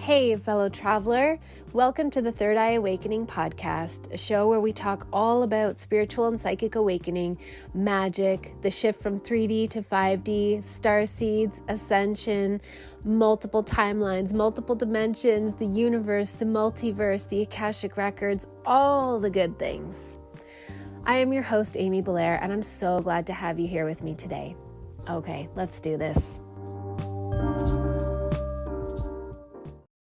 Hey, fellow traveler. Welcome to the Third Eye Awakening podcast, a show where we talk all about spiritual and psychic awakening, magic, the shift from 3D to 5D, star seeds, ascension, multiple timelines, multiple dimensions, the universe, the multiverse, the Akashic records, all the good things. I am your host, Amy Belair, and I'm so glad to have you here with me today. Okay, let's do this.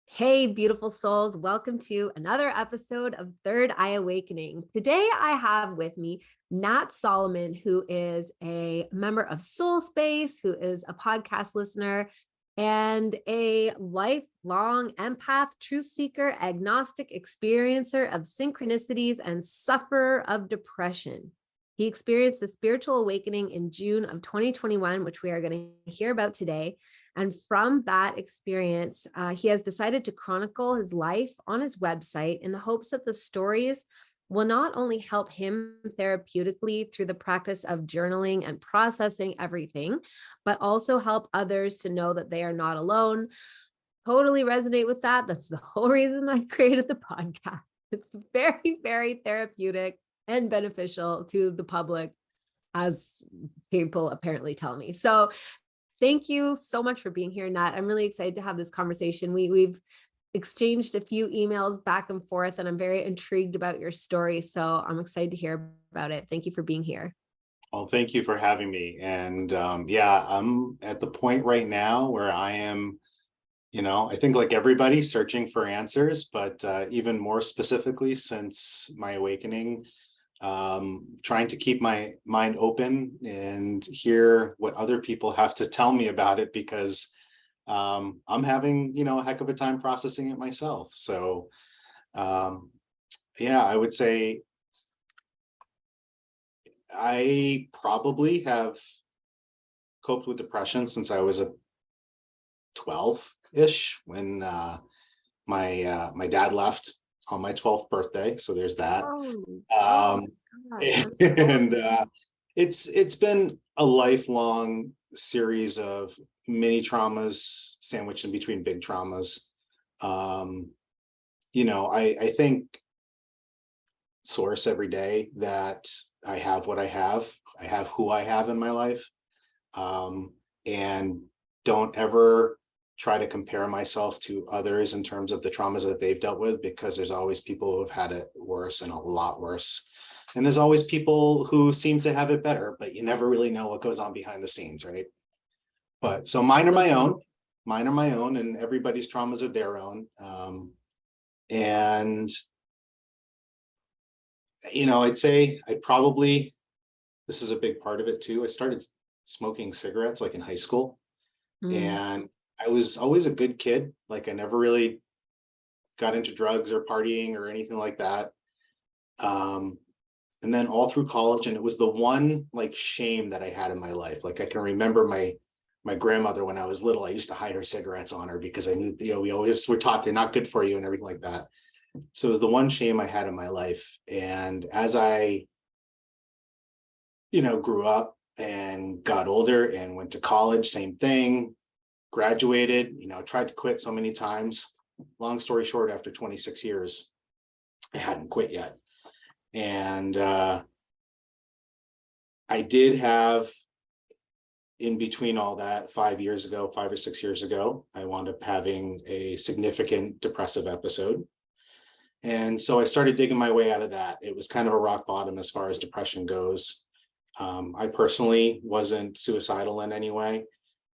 Hey, beautiful souls. Welcome to another episode of Third Eye Awakening. Today, I have with me Nat Solomon, who is a member of Soul Space, who is a podcast listener, and a lifelong empath, truth seeker, agnostic experiencer of synchronicities, and sufferer of depression. He experienced a spiritual awakening in June of 2021, which we are going to hear about today. And from that experience, he has decided to chronicle his life on his website in the hopes that the stories will not only help him therapeutically through the practice of journaling and processing everything, but also help others to know that they are not alone. Totally resonate with that. That's the whole reason I created the podcast. It's very, very therapeutic and beneficial to the public, as people apparently tell me. So thank you so much for being here, Nat. I'm really excited to have this conversation. We've exchanged a few emails back and forth, and I'm very intrigued about your story. So I'm excited to hear about it. Thank you for being here. Well, thank you for having me. And I'm at the point right now where I am, I think like everybody searching for answers, but even more specifically since my awakening, trying to keep my mind open and hear what other people have to tell me about it, because I'm having, a heck of a time processing it myself. So, I would say I probably coped with depression since I was a 12-ish when my dad left on my 12th birthday. So there's that. And it's been a lifelong series of mini traumas sandwiched in between big traumas. I think source every day that I have what I have who I have in my life, and don't ever try to compare myself to others in terms of the traumas that they've dealt with, because there's always people who have had it worse and a lot worse. And there's always people who seem to have it better, but you never really know what goes on behind the scenes, right? But so mine are my own, and everybody's traumas are their own. And, I'd say this is a big part of it too. I started smoking cigarettes like in high school. And I was always a good kid. Like I never really got into drugs or partying or anything like that. And then all through college, and it was the one like shame that I had in my life. Like I can remember my grandmother when I was little, I used to hide her cigarettes on her because I knew, we always were taught they're not good for you and everything like that. So it was the one shame I had in my life. And as I, grew up and got older and went to college, same thing, graduated, tried to quit so many times. Long story short, after 26 years, I hadn't quit yet. And I did have, in between all that, 5 or 6 years ago, I wound up having a significant depressive episode. And so I started digging my way out of that. It was kind of a rock bottom as far as depression goes. I personally wasn't suicidal in any way,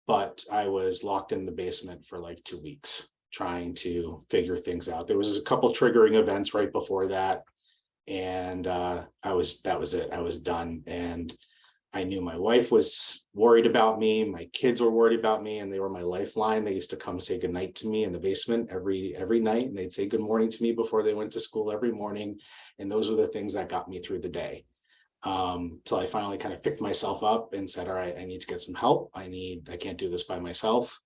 but I was locked in the basement for like 2 weeks trying to figure things out. There was a couple triggering events right before that. And that was it. I was done. And I knew my wife was worried about me. My kids were worried about me, and they were my lifeline. They used to come say goodnight to me in the basement every night. And they'd say good morning to me before they went to school every morning. And those were the things that got me through the day. Till I finally kind of picked myself up and said, all right, I need to get some help. I can't do this by myself.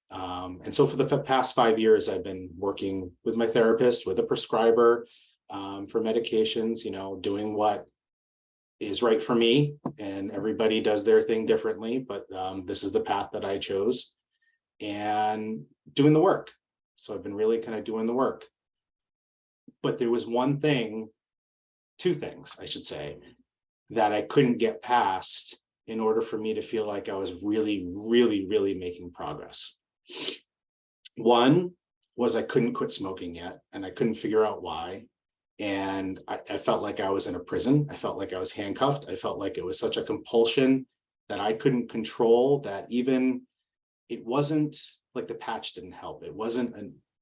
And so for the past 5 years, I've been working with my therapist, with a prescriber, for medications, doing what is right for me. And everybody does their thing differently, but this is the path that I chose, and doing the work. So I've been really kind of doing the work. But there was one thing, two things, I should say, that I couldn't get past in order for me to feel like I was really, really, really making progress. One was I couldn't quit smoking yet, and I couldn't figure out why. And I felt like I was in a prison. I felt like I was handcuffed. I felt like it was such a compulsion that I couldn't control, that even it wasn't like the patch didn't help. It wasn't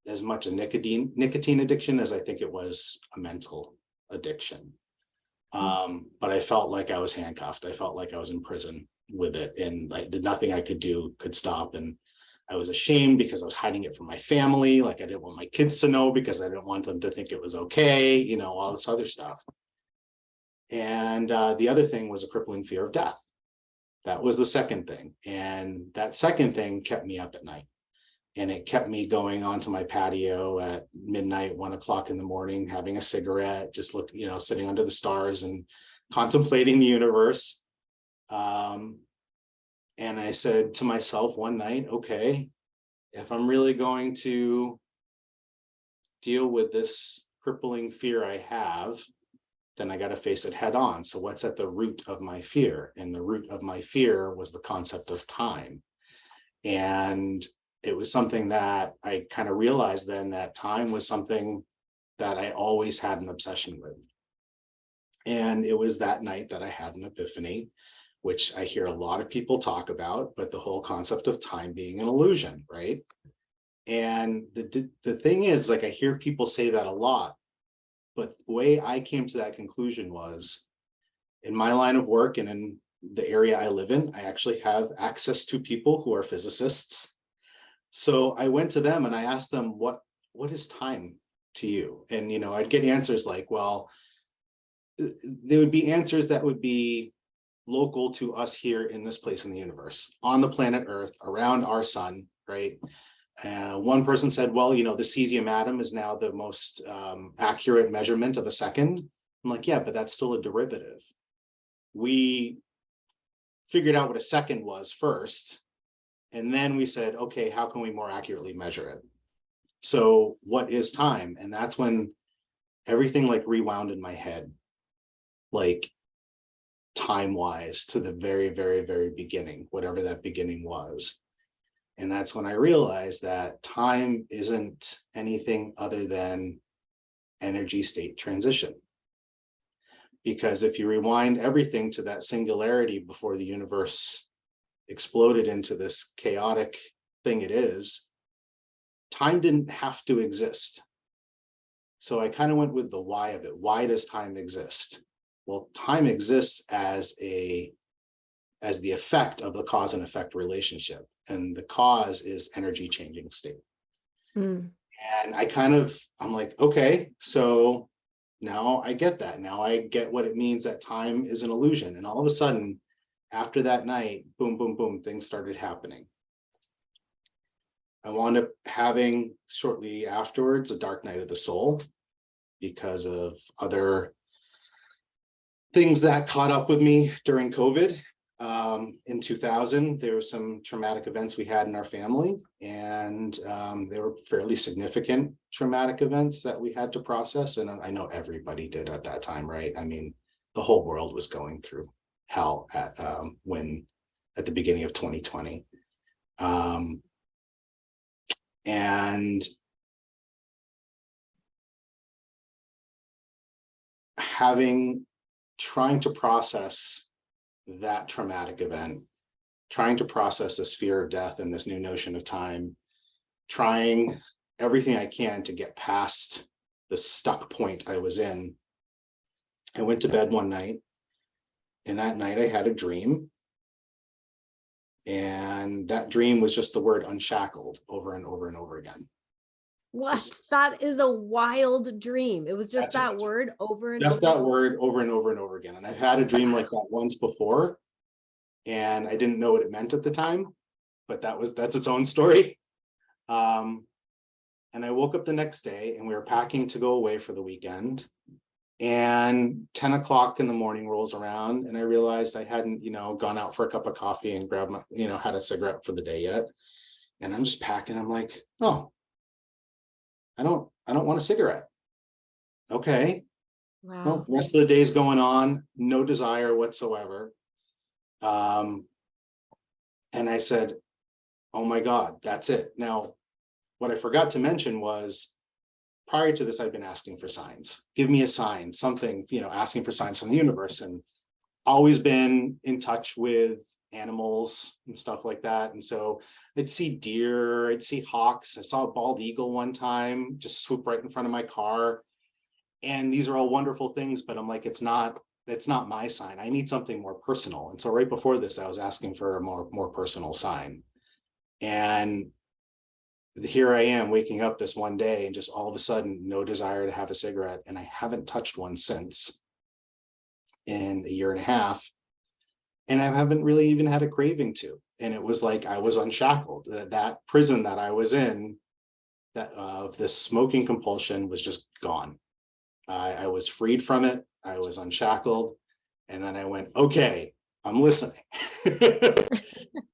as much a nicotine addiction as I think it was a mental addiction. But I felt like I was handcuffed. I felt like I was in prison with it, and like nothing I could do could stop. And I was ashamed because I was hiding it from my family. Like I didn't want my kids to know because I didn't want them to think it was okay, you know, all this other stuff. And the other thing was a crippling fear of death. That was the second thing. And that second thing kept me up at night. And it kept me going onto my patio at midnight, 1 o'clock in the morning, having a cigarette, just sitting under the stars and contemplating the universe. And I said to myself one night, okay, if I'm really going to deal with this crippling fear I have, then I got to face it head on. So what's at the root of my fear? And the root of my fear was the concept of time. And it was something that I kind of realized then that time was something that I always had an obsession with. And it was that night that I had an epiphany, which I hear a lot of people talk about, but the whole concept of time being an illusion, right? And the thing is, like, I hear people say that a lot, but the way I came to that conclusion was, in my line of work and in the area I live in, I actually have access to people who are physicists. So I went to them and I asked them, what is time to you? And, I'd get answers like, well, there would be answers that would be local to us here in this place in the universe, on the planet Earth, around our sun, right? One person said, well, the cesium atom is now the most accurate measurement of a second. I'm like, yeah, but that's still a derivative. We figured out what a second was first, and then we said, okay, how can we more accurately measure it? So what is time? And that's when everything like rewound in my head, like time-wise, to the very, very, very beginning, whatever that beginning was. And that's when I realized that time isn't anything other than energy state transition. Because if you rewind everything to that singularity before the universe exploded into this chaotic thing it is, time didn't have to exist. So I kind of went with the why of it. Why does time exist? Well, time exists as the effect of the cause and effect relationship. And the cause is energy changing state. And I'm like, okay, so now I get that. Now I get what it means that time is an illusion. And all of a sudden, after that night, boom, boom, boom, things started happening. I wound up having shortly afterwards a dark night of the soul because of other things that caught up with me during COVID. In 2000, there were some traumatic events we had in our family, and they were fairly significant traumatic events that we had to process. And I know everybody did at that time, right? I mean, the whole world was going through hell at the beginning of 2020. And trying to process that traumatic event, trying to process this fear of death and this new notion of time, trying everything I can to get past the stuck point I was in. I went to bed one night, and that night I had a dream. And that dream was just the word unshackled over and over and over again. What? That is a wild dream. It was just that word over and over. Just that word over and over and over again. And I've had a dream like that once before, and I didn't know what it meant at the time, but that's its own story. And I woke up the next day, and we were packing to go away for the weekend. And 10 o'clock in the morning rolls around, and I realized I hadn't, gone out for a cup of coffee and grabbed my, had a cigarette for the day yet. And I'm just packing. I'm like, oh, I don't want a cigarette. Okay. Well, Wow. the rest of the day's going on, no desire whatsoever. And I said, oh my God, that's it. Now, what I forgot to mention was prior to this, I've been asking for signs. Give me a sign, something, asking for signs from the universe, and always been in touch with animals and stuff like that. And so I'd see deer, I'd see hawks. I saw a bald eagle one time just swoop right in front of my car. And these are all wonderful things, but I'm like, it's not my sign. I need something more personal. And so right before this, I was asking for a more personal sign. And here I am waking up this one day and just all of a sudden, no desire to have a cigarette. And I haven't touched one since, in a year and a half. And I haven't really even had a craving to. And it was like I was unshackled. That prison that I was in, that of this smoking compulsion, was just gone. I was freed from it. I was unshackled. And then I went, okay, I'm listening.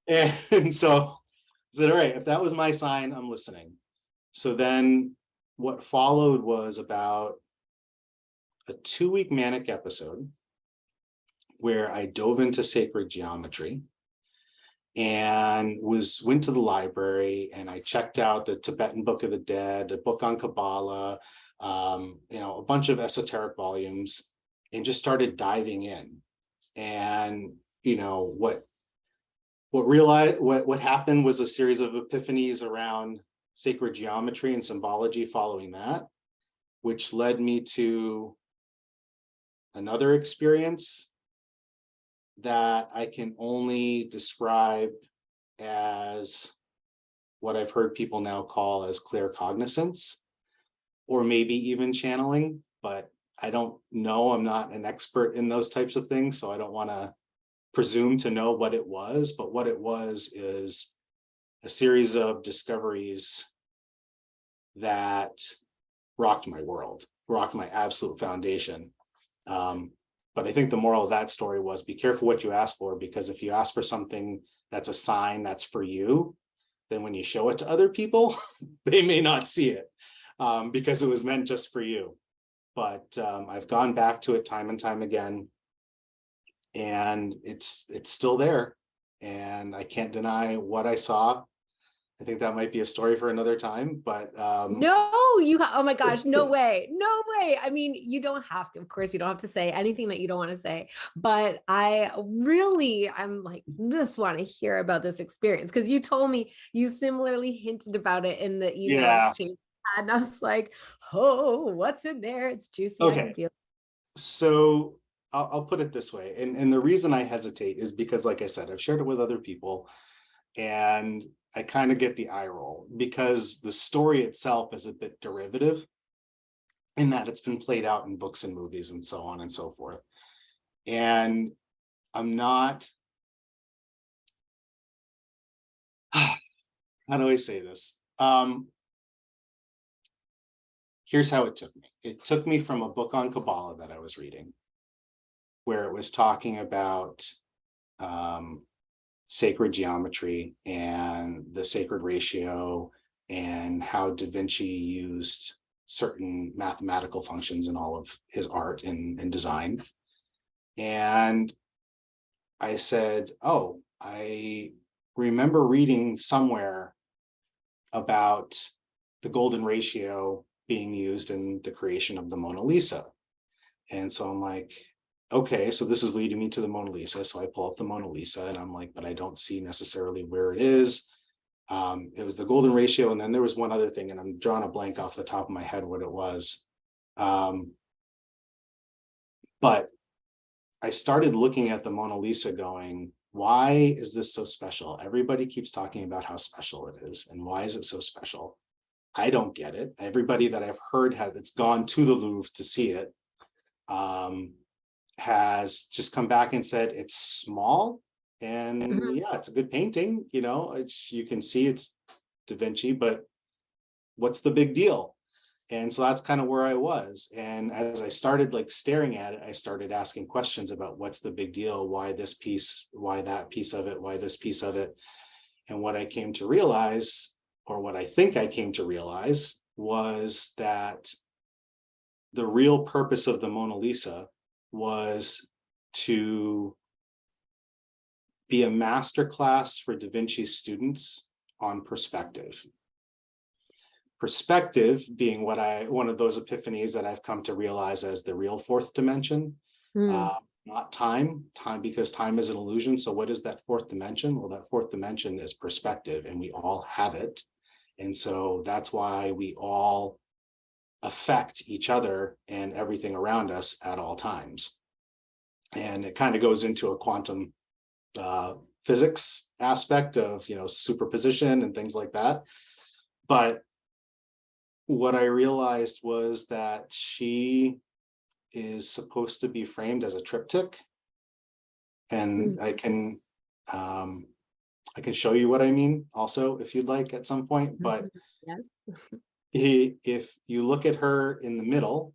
And so I said, all right, if that was my sign, I'm listening. So then what followed was about a 2-week manic episode where I dove into sacred geometry and went to the library, and I checked out the Tibetan Book of the Dead, a book on Kabbalah, a bunch of esoteric volumes, and just started diving in. And what happened was a series of epiphanies around sacred geometry and symbology following that, which led me to another experience that I can only describe as what I've heard people now call as claircognizance, or maybe even channeling, but I don't know. I'm not an expert in those types of things, so I don't want to presume to know what it was. But what it was is a series of discoveries that rocked my world, rocked my absolute foundation. But I think the moral of that story was, be careful what you ask for, because if you ask for something that's a sign that's for you, then when you show it to other people, they may not see it, because it was meant just for you. But I've gone back to it time and time again, and it's still there, and I can't deny what I saw. I think that might be a story for another time, but No, oh my gosh, no way. No way. I mean, you don't have to, of course, you don't have to say anything that you don't want to say, but I'm like, just want to hear about this experience, because you told me you similarly hinted about it in the email yeah. exchange. And I was like, oh, what's in there? It's juicy. I can Okay. feel it. So I'll put it this way. And the reason I hesitate is because, like I said, I've shared it with other people, and I kind of get the eye roll because the story itself is a bit derivative in that it's been played out in books and movies and so on and so forth. And I'm not, how do I say this? Here's how it took me. It took me from a book on Kabbalah that I was reading, where it was talking about sacred geometry and the sacred ratio, and how Da Vinci used certain mathematical functions in all of his art and design. And I said, oh, I remember reading somewhere about the golden ratio being used in the creation of the Mona Lisa. And so I'm like, okay, so this is leading me to the Mona Lisa. So I pull up the Mona Lisa, and I'm like, but I don't see necessarily where it is. It was the golden ratio. And then there was one other thing, and I'm drawing a blank off the top of my head what it was. But I started looking at the Mona Lisa going, why is this so special? Everybody keeps talking about how special it is. And why is it so special? I don't get it. Everybody that I've heard that's gone to the Louvre to see it has just come back and said it's small, and yeah, it's a good painting. You can see it's Da Vinci, but what's the big deal? And so that's kind of where I was. And as I started staring at it, I started asking questions about what's the big deal, why this piece, why that piece of it, why this piece of it. And what I came to realize, or what I think I came to realize, was that the real purpose of the Mona Lisa was to be a masterclass for Da Vinci's students on perspective. Perspective being one of those epiphanies that I've come to realize as the real fourth dimension, not time, because time is an illusion. So what is that fourth dimension? Well, that fourth dimension is perspective, and we all have it. And so that's why we all affect each other and everything around us at all times. And it kind of goes into a quantum physics aspect of, superposition and things like that. But what I realized was that she is supposed to be framed as a triptych, and I can show you what I mean also if you'd like at some point. But yes. If you look at her in the middle,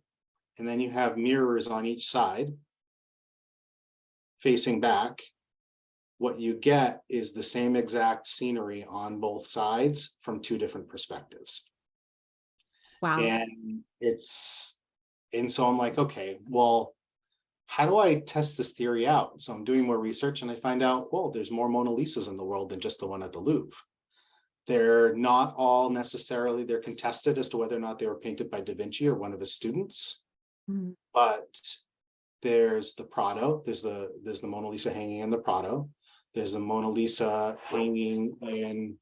and then you have mirrors on each side facing back, what you get is the same exact scenery on both sides from two different perspectives. Wow. And so I'm like, okay, well, how do I test this theory out? So I'm doing more research, and I find out, well, there's more Mona Lisas in the world than just the one at the Louvre. They're not all necessarily, they're contested as to whether or not they were painted by Da Vinci or one of his students. But there's the Prado, there's the Mona Lisa hanging in the Prado. There's the Mona Lisa hanging in,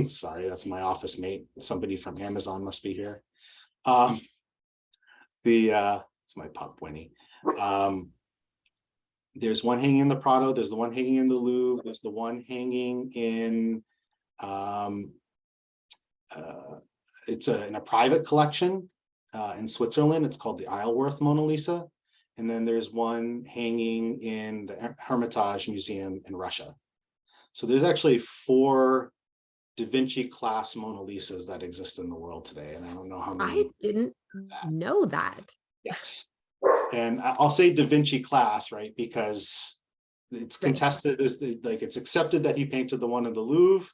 sorry, that's my office mate. Somebody from Amazon must be here. It's my pup, Winnie. There's one hanging in the Prado, there's the one hanging in the Louvre, there's the one hanging in, it's in a private collection in Switzerland. It's called the Isleworth Mona Lisa. And then there's one hanging in the Hermitage Museum in Russia. So there's actually 4 Da Vinci class Mona Lisas that exist in the world today. And I don't know how many. I didn't know that. Yes. And I'll say Da Vinci class, right? Because it's contested as it's accepted that he painted the one in the Louvre.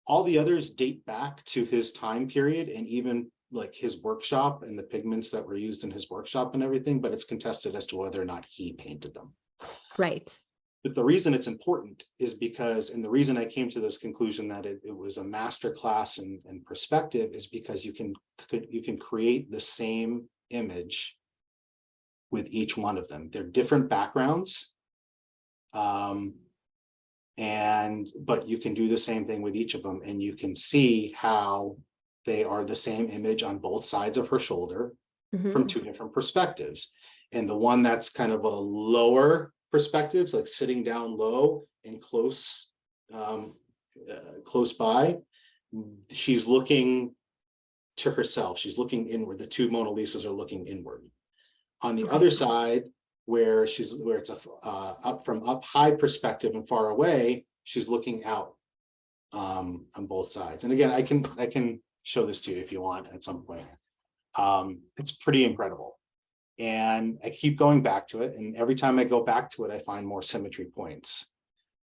All the others date back to his time period, and even like his workshop and the pigments that were used in his workshop and everything, but it's contested as to whether or not he painted them. Right. But the reason it's important is because, and the reason I came to this conclusion that it was a masterclass in perspective, is because you can create the same image with each one of them. They're different backgrounds, but you can do the same thing with each of them, and you can see how they are the same image on both sides of her shoulder from 2 different perspectives. And the one that's kind of a lower perspective, like sitting down low and close by, she's looking to herself. She's looking inward. The 2 Mona Lisas are looking inward. On the other side, where it's up high perspective and far away, she's looking out on both sides. And again, I can show this to you if you want at some point. It's pretty incredible. And I keep going back to it. And every time I go back to it, I find more symmetry points.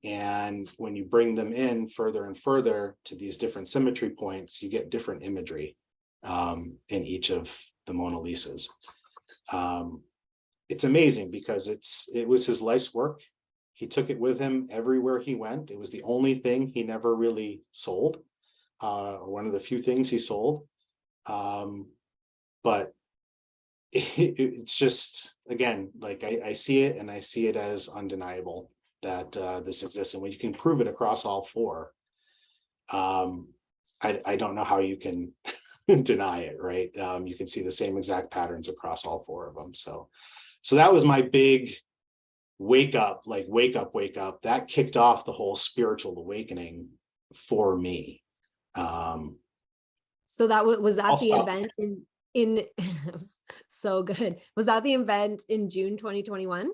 And when you bring them in further and further to these different symmetry points, you get different imagery in each of the Mona Lisas. It's amazing because it was his life's work. He took it with him everywhere he went. It was the only thing he never really sold, or one of the few things he sold. But it's just, again, like I see it, and I see it as undeniable that this exists. And when you can prove it across all 4, I don't know how you can deny it, right? You can see the same exact patterns across all 4 of them. So that was my big wake up. That kicked off the whole spiritual awakening for me. So that was that the event in so good. Was that the event in June 2021?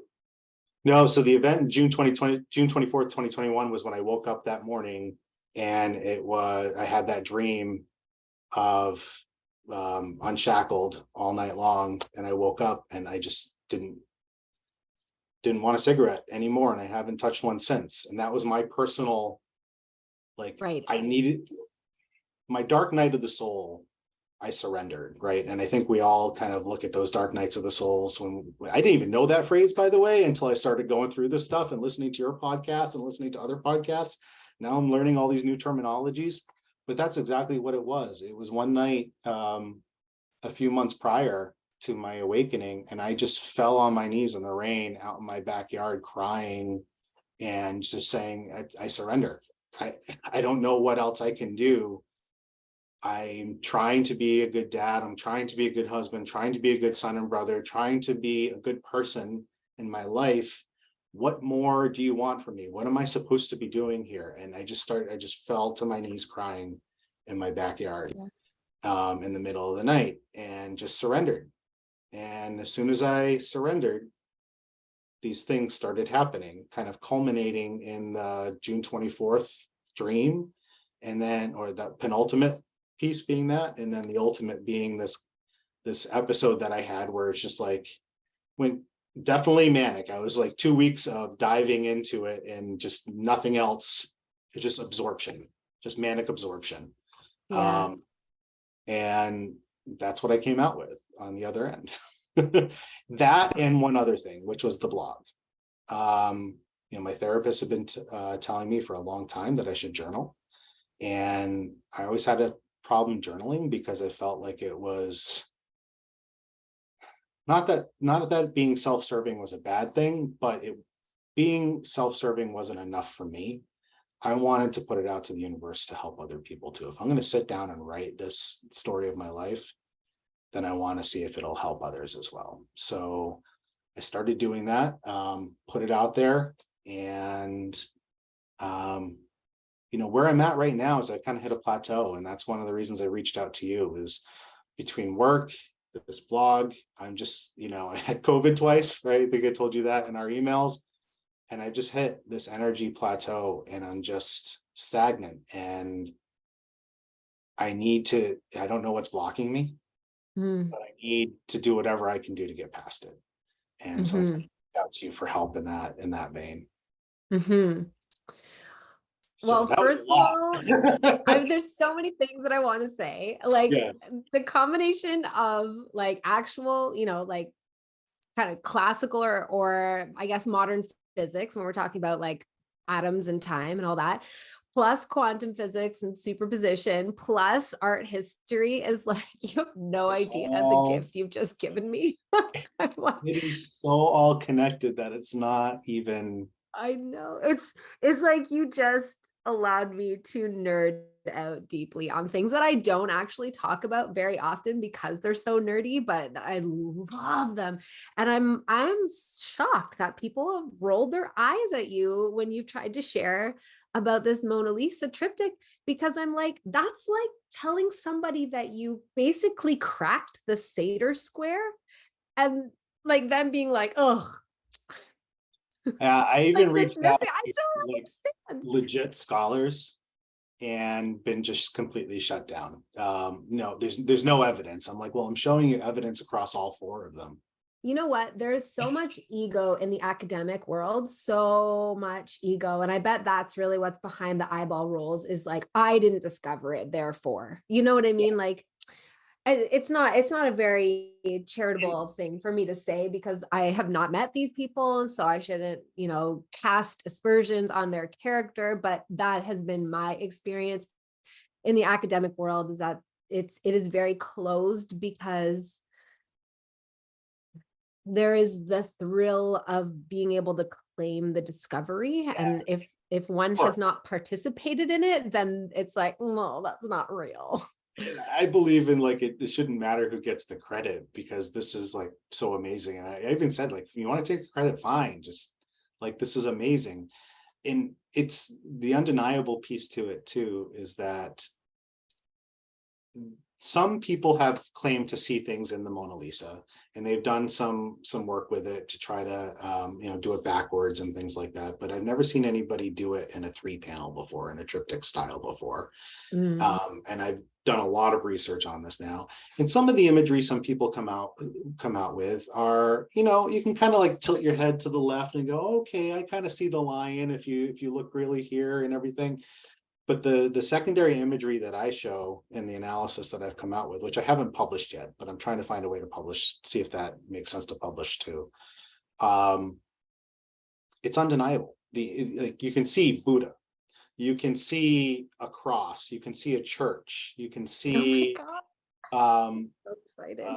No, so the event in June 24th, 2021 was when I woke up that morning, and I had that dream of unshackled all night long, and I woke up and I just didn't want a cigarette anymore, and I haven't touched one since. And that was my personal, I needed my dark night of the soul I surrendered, right? And I think we all kind of look at those dark nights of the souls when I didn't even know that phrase, by the way, until I started going through this stuff and listening to your podcast and listening to other podcasts. Now I'm learning all these new terminologies, but that's exactly what it was. It was one night a few months prior to my awakening, and I just fell on my knees in the rain out in my backyard crying and just saying, I surrender. I don't know what else I can do. I'm trying to be a good dad. I'm trying to be a good husband, trying to be a good son and brother, trying to be a good person in my life. What more do you want from me? What am I supposed to be doing here? And I just fell to my knees crying in my backyard in the middle of the night and just surrendered. And as soon as I surrendered, these things started happening, kind of culminating in the June 24th dream, and then, or the penultimate piece being that, and then the ultimate being this episode that I had where it's just like, went definitely manic. I was like 2 weeks of diving into it and just nothing else. It's just absorption, just manic absorption. Yeah. And that's what I came out with on the other end. That and one other thing, which was the blog. My therapist had been telling me for a long time that I should journal. And I always had a problem journaling because I felt like it was not that being self-serving was a bad thing, but being self-serving wasn't enough for me. I wanted to put it out to the universe to help other people too. If I'm going to sit down and write this story of my life, then I want to see if it'll help others as well. So I started doing that, put it out there, and where I'm at right now is I kind of hit a plateau, and that's one of the reasons I reached out to you is between work, this blog, I'm just, I had COVID twice, right? I think I told you that in our emails, and I just hit this energy plateau and I'm just stagnant, and I don't know what's blocking me, but I need to do whatever I can do to get past it. And so I reached out to you for help in that vein. So Well, that was a first of lot. all, there's so many things that I want to say. Like Yes. the combination of like actual, like kind of classical or I guess modern physics when we're talking about like atoms and time and all that, plus quantum physics and superposition, plus art history is like, you have no idea the gift you've just given me. It is so all connected that it's not even. I know. It's like you just allowed me to nerd out deeply on things that I don't actually talk about very often because they're so nerdy, but I love them. And I'm shocked that people have rolled their eyes at you when you've tried to share about this Mona Lisa triptych, because I'm like, that's like telling somebody that you basically cracked the Seder square and like them being like, oh, I even like reached out dismissing. I to don't like understand. legit scholars and been just completely shut down. No, there's no evidence. I'm like, well, I'm showing you evidence across all four of them. You know what? There's so much ego in the academic world, so much ego. And I bet that's really what's behind the eyeball rolls is like, I didn't discover it, therefore. You know what I mean? Like, it's not a very charitable thing for me to say because I have not met these people, so I shouldn't cast aspersions on their character, but that has been my experience in the academic world, is that it is very closed because there is the thrill of being able to claim the discovery, and if one has not participated in it, then it's like, no, that's not real. I believe in like it shouldn't matter who gets the credit because this is like so amazing. And I even said, like, if you want to take the credit, fine. Just like, this is amazing. And it's the undeniable piece to it too, is that some people have claimed to see things in the Mona Lisa, and they've done some work with it to try to do it backwards and things like that. But I've never seen anybody do it in a 3-panel before, in a triptych style before. And I've done a lot of research on this now. And some of the imagery some people come out with are, you can kind of like tilt your head to the left and go, okay, I kind of see the lion if you look really here and everything. But the secondary imagery that I show in the analysis that I've come out with, which I haven't published yet, but I'm trying to find a way to publish, see if that makes sense to publish too. It's undeniable. Like you can see Buddha, you can see a cross, you can see a church, you can Oh my see God. So excited.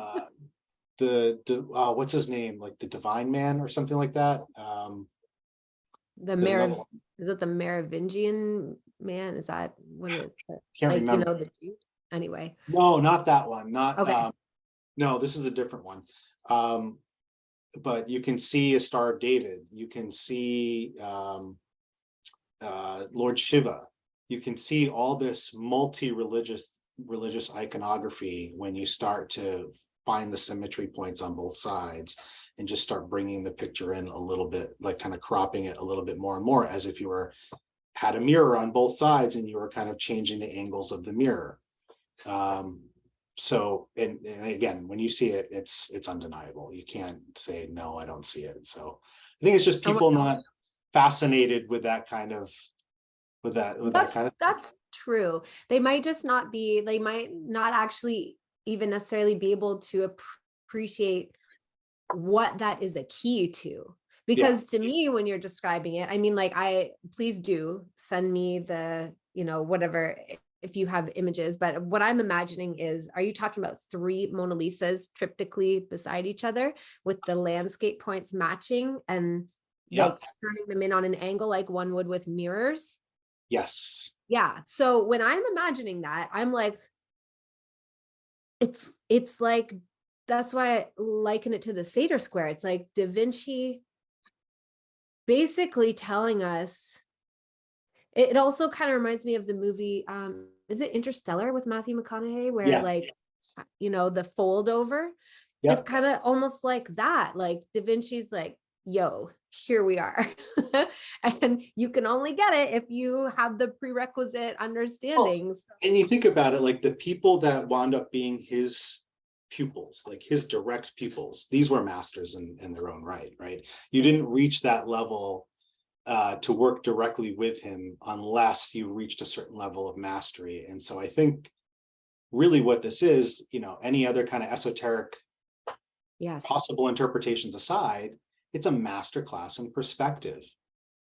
what's his name, like the divine man or something like that. Is it the Merovingian man? Is that what it is? Can't Like, remember. the Jew? Anyway. No, not that one. Not Okay. no, this is a different one. But you can see a Star of David. You can see Lord Shiva. You can see all this religious iconography when you start to find the symmetry points on both sides and just start bringing the picture in a little bit, like kind of cropping it a little bit more and more, as if you had a mirror on both sides and you were kind of changing the angles of the mirror. So, and again, when you see it, it's undeniable. You can't say, no, I don't see it. So I think it's just people not fascinated with that kind of, That's true. They might not actually even necessarily be able to appreciate what that is a key to. Because to me, when you're describing it, I mean, like, please do send me the, whatever, if you have images, but what I'm imagining is, are you talking about 3 Mona Lisas triptychally beside each other with the landscape points matching and like turning them in on an angle like one would with mirrors? Yes. Yeah. So when I'm imagining that, I'm like, it's like, that's why I liken it to the Seder Square. It's like Da Vinci basically telling us, it also kind of reminds me of the movie, is it Interstellar with Matthew McConaughey, where like, the fold over, it's kind of almost like that. Like Da Vinci's like, yo, here we are. And you can only get it if you have the prerequisite understandings. And you think about it, like the people that wound up being his pupils, like his direct pupils, these were masters in their own right? You didn't reach that level to work directly with him unless you reached a certain level of mastery. And so I think really what this is, any other kind of esoteric possible interpretations aside, it's a masterclass in perspective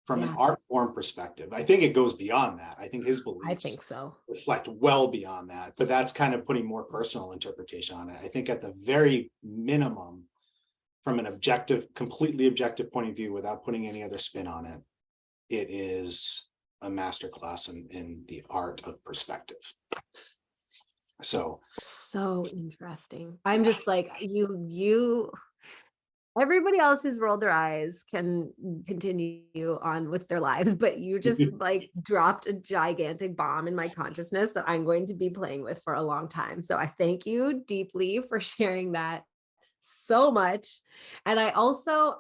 from an art form perspective. I think it goes beyond that. I think his beliefs reflect well beyond that, but that's kind of putting more personal interpretation on it. I think at the very minimum, from an completely objective point of view, without putting any other spin on it, it is a masterclass in the art of perspective. So interesting. I'm just like, everybody else who's rolled their eyes can continue on with their lives, but you just like dropped a gigantic bomb in my consciousness that I'm going to be playing with for a long time. So I thank you deeply for sharing that so much. And I also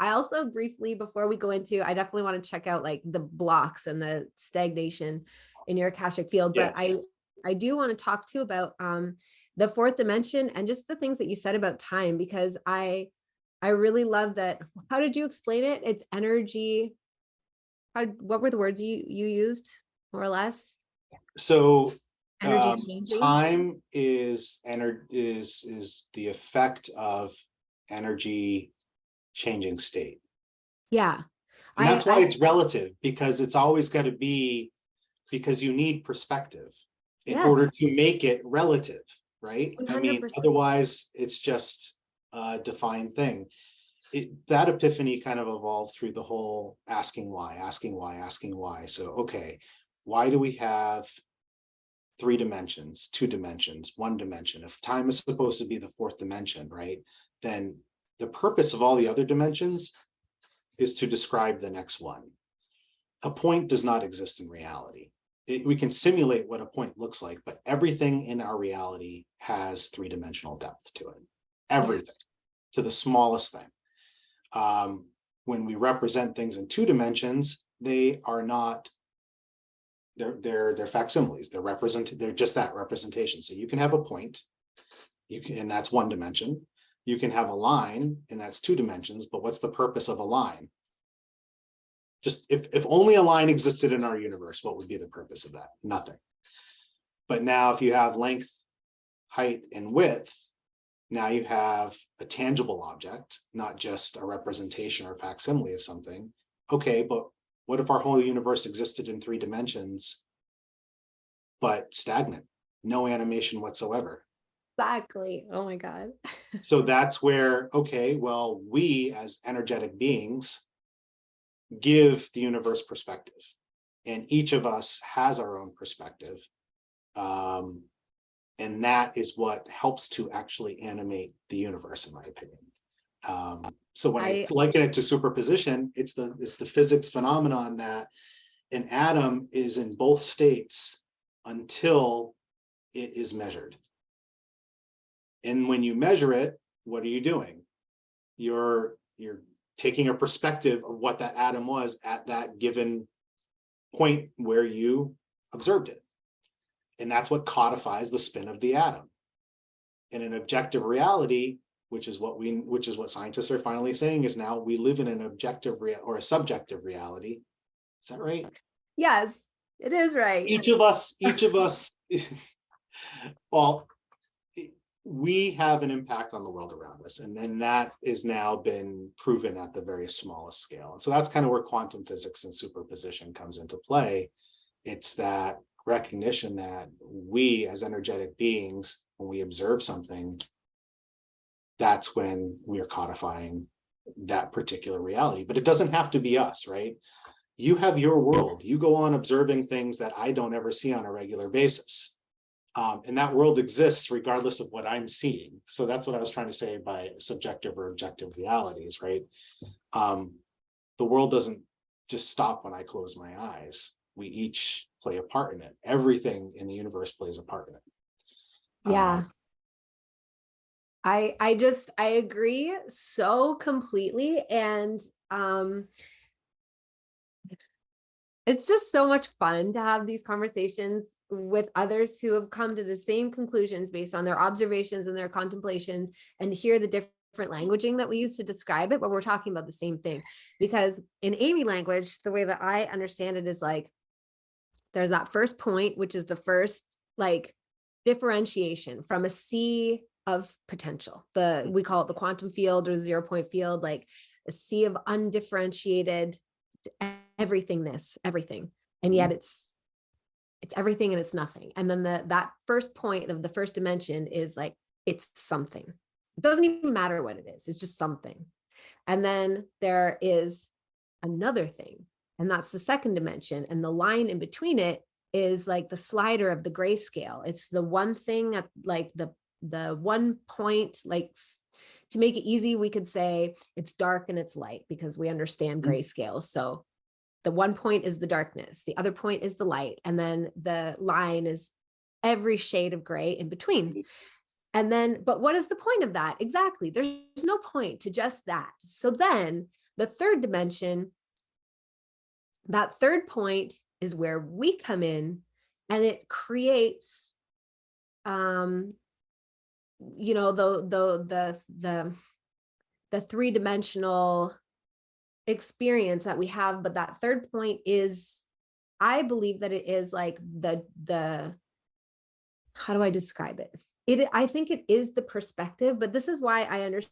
briefly, before we go into, I definitely want to check out like the blocks and the stagnation in your Akashic field, but I do want to talk too about the 4th dimension and just the things that you said about time, because I really love that. How did you explain it? It's energy. What were the words you used, more or less? So energy changing. Time is the effect of energy changing state. Yeah. And that's why it's relative, because it's always got to be, because you need perspective in order to make it relative, right? 100%. I mean, otherwise it's just a defined thing. That epiphany kind of evolved through the whole asking why. So, okay, why do we have 3 dimensions, 2 dimensions, 1 dimension? If time is supposed to be the 4th dimension, right? Then the purpose of all the other dimensions is to describe the next one. A point does not exist in reality. We can simulate what a point looks like, but everything in our reality has 3-dimensional depth to it. Everything, to the smallest thing. When we represent things in 2 dimensions, they are not, they're facsimiles. They're just that representation. So you can have a point, and that's 1 dimension. You can have a line, and that's 2 dimensions, but what's the purpose of a line? Just if only a line existed in our universe, what would be the purpose of that? Nothing. But now if you have length, height, and width, now you have a tangible object, not just a representation or facsimile of something. Okay, but what if our whole universe existed in 3 dimensions, but stagnant, no animation whatsoever? Exactly. Oh my God. So that's where, okay, well, we as energetic beings give the universe perspective, and each of us has our own perspective. And that is what helps to actually animate the universe, in my opinion. So when I liken it to superposition, it's the physics phenomenon that an atom is in both states until it is measured. And when you measure it, what are you doing? You're taking a perspective of what that atom was at that given point where you observed it. And that's what codifies the spin of the atom. In an objective reality, which is what scientists are finally saying, is now we live in an objective or a subjective reality. Is that right? Yes, it is right. Each of us, well, we have an impact on the world around us. And then that is now been proven at the very smallest scale. And so that's kind of where quantum physics and superposition comes into play. It's that recognition that we as energetic beings, when we observe something, that's when we are codifying that particular reality. But it doesn't have to be us, right? You have your world. You go on observing things that I don't ever see on a regular basis. And that world exists regardless of what I'm seeing. So that's what I was trying to say by subjective or objective realities, right? The world doesn't just stop when I close my eyes. We each play a part in it. Everything in the universe plays a part in it. Yeah. I agree so completely. And it's just so much fun to have these conversations with others who have come to the same conclusions based on their observations and their contemplations, and hear the different languaging that we use to describe it, but we're talking about the same thing. Because in Amy language, the way that I understand it is like, there's that first point, which is the first like differentiation from a sea of potential. We call it the quantum field or 0 point field, like a sea of undifferentiated everythingness, everything. And yet it's everything and it's nothing. And then that first point of the first dimension is like, it's something. It doesn't even matter what it is. It's just something. And then there is another thing, and that's the second dimension. And the line in between it is like the slider of the grayscale. It's the one thing at like the 1 point, like to make it easy, we could say it's dark and it's light because we understand grayscale. So the 1 point is the darkness, the other point is the light, and then the line is every shade of gray in between. And then, but what is the point of that? Exactly. There's no point to just that. So then the third dimension, that third point is where we come in, and it creates, the 3-dimensional experience that we have. But that third point is, I believe that it is like the how do I describe it? I think it is the perspective, but this is why I understand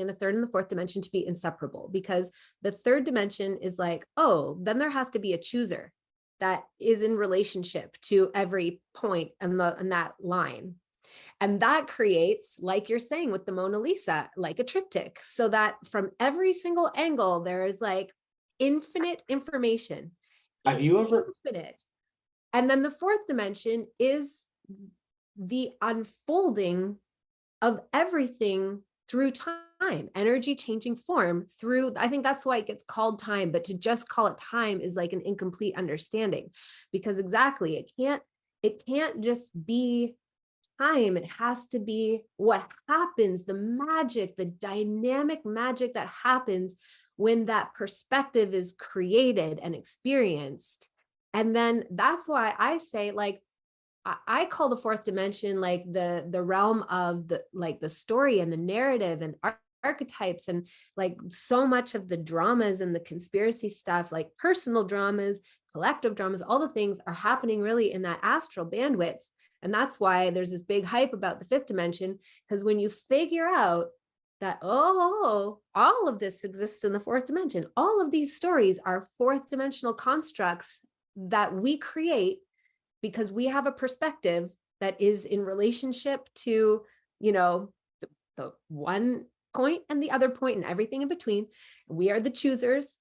the third and the fourth dimension to be inseparable, because the third dimension is like, oh, then there has to be a chooser that is in relationship to every point and that line. And that creates, like you're saying with the Mona Lisa, like a triptych, so that from every single angle, there is like infinite information. Have you ever? Infinite. And then the fourth dimension is the unfolding of everything through time, energy changing form through, I think that's why it gets called time, but to just call it time is like an incomplete understanding, because exactly, it can't just be time. It has to be what happens, the magic, the dynamic magic that happens when that perspective is created and experienced. And then that's why I say, like, I call the fourth dimension like the realm of the, like the story and the narrative and archetypes and like so much of the dramas and the conspiracy stuff, like personal dramas, collective dramas, all the things are happening really in that astral bandwidth. And that's why there's this big hype about the fifth dimension, because when you figure out that, oh, all of this exists in the fourth dimension, all of these stories are fourth dimensional constructs that we create because we have a perspective that is in relationship to, the one point and the other point and everything in between. We are the choosers.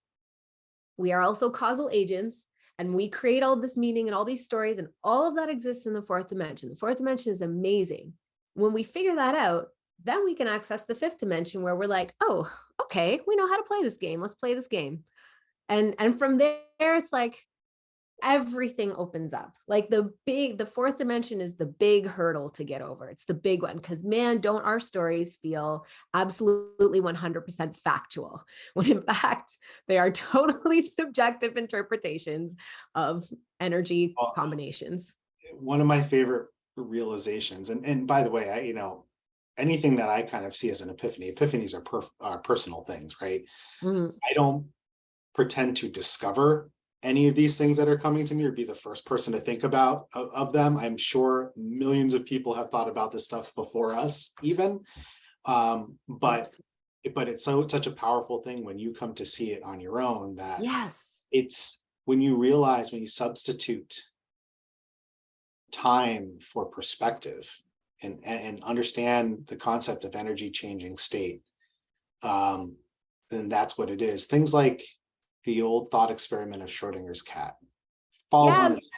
We are also causal agents, and we create all this meaning and all these stories, and all of that exists in the fourth dimension. The fourth dimension is amazing. When we figure that out, then we can access the fifth dimension where we're like, oh, okay, we know how to play this game. Let's play this game. And from there, it's like everything opens up. Like the fourth dimension is the big hurdle to get over. It's the big one, because man, don't our stories feel absolutely 100% factual, when in fact they are totally subjective interpretations of energy combinations. One of my favorite realizations, and by the way, anything that I kind of see as an epiphanies are personal things, right? I don't pretend to discover any of these things that are coming to me or be the first person to think about of them. I'm sure millions of people have thought about this stuff before us even. But it's such a powerful thing when you come to see it on your own, that it's when you substitute time for perspective and understand the concept of energy changing state, then that's what it is. Things like the old thought experiment of Schrodinger's cat falls on its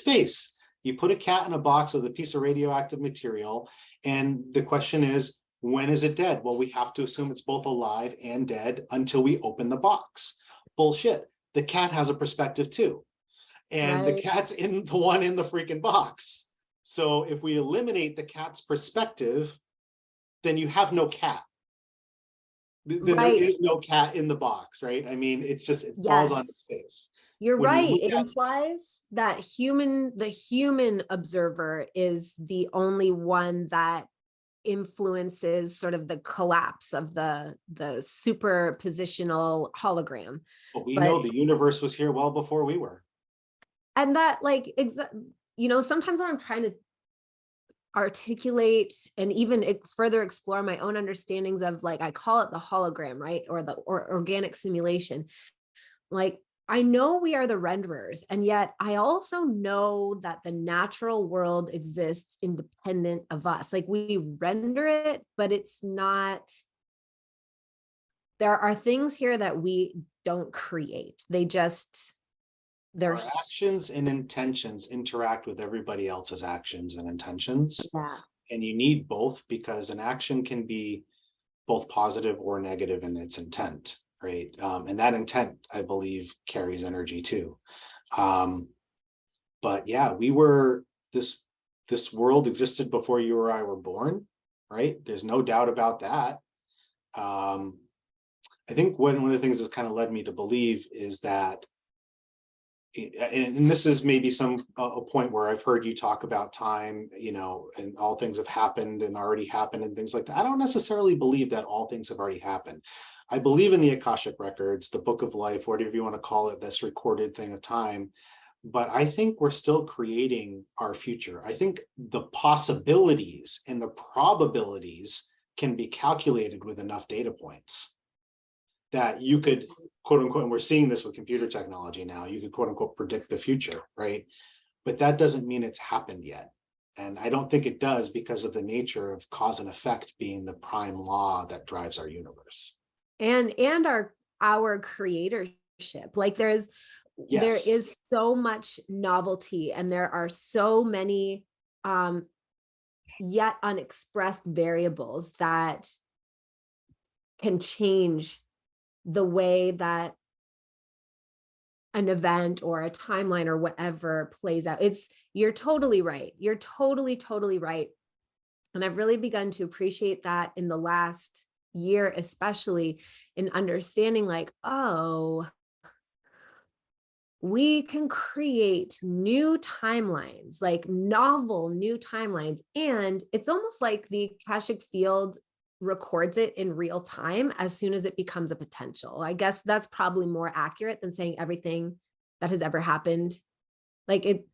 face. You put a cat in a box with a piece of radioactive material, and the question is, when is it dead? Well, we have to assume it's both alive and dead until we open the box. Bullshit. The cat has a perspective too. And the cat's in the one in the freaking box. So if we eliminate the cat's perspective, then you have no cat. Then there is no cat in the box, right? I mean, it falls on its face. You're right. It implies that the human observer is the only one that influences sort of the collapse of the superpositional hologram. But we know the universe was here well before we were. And that, like, sometimes when I'm trying to articulate and even further explore my own understandings of, like, I call it the hologram, right? Or organic simulation. Like, I know we are the renderers, and yet I also know that the natural world exists independent of us. Like, we render it, but it's not, there are things here that we don't create. Our actions and intentions interact with everybody else's actions and intentions. Yeah. And you need both, because an action can be both positive or negative in its intent, right? And that intent, I believe, carries energy too. But yeah, this world existed before you or I were born, right? There's no doubt about that. I think one of the things that's kind of led me to believe is that, and this is maybe a point where I've heard you talk about time, and all things have happened and already happened and things like that. I don't necessarily believe that all things have already happened. I believe in the Akashic records, the book of life, whatever you want to call it, this recorded thing of time. But I think we're still creating our future. I think the possibilities and the probabilities can be calculated with enough data points that you could, quote unquote, and we're seeing this with computer technology now, you could, quote unquote, predict the future, right? But that doesn't mean it's happened yet. And I don't think it does, because of the nature of cause and effect being the prime law that drives our universe. And our creatorship. Like, there is so much novelty, and there are so many yet unexpressed variables that can change the way that an event or a timeline or whatever plays out. You're totally right. You're totally right. And I've really begun to appreciate that in the last year, especially in understanding, like, oh, we can create new timelines, like novel new timelines. And it's almost like the Akashic field records it in real time as soon as it becomes a potential. I guess that's probably more accurate than saying everything that has ever happened. Like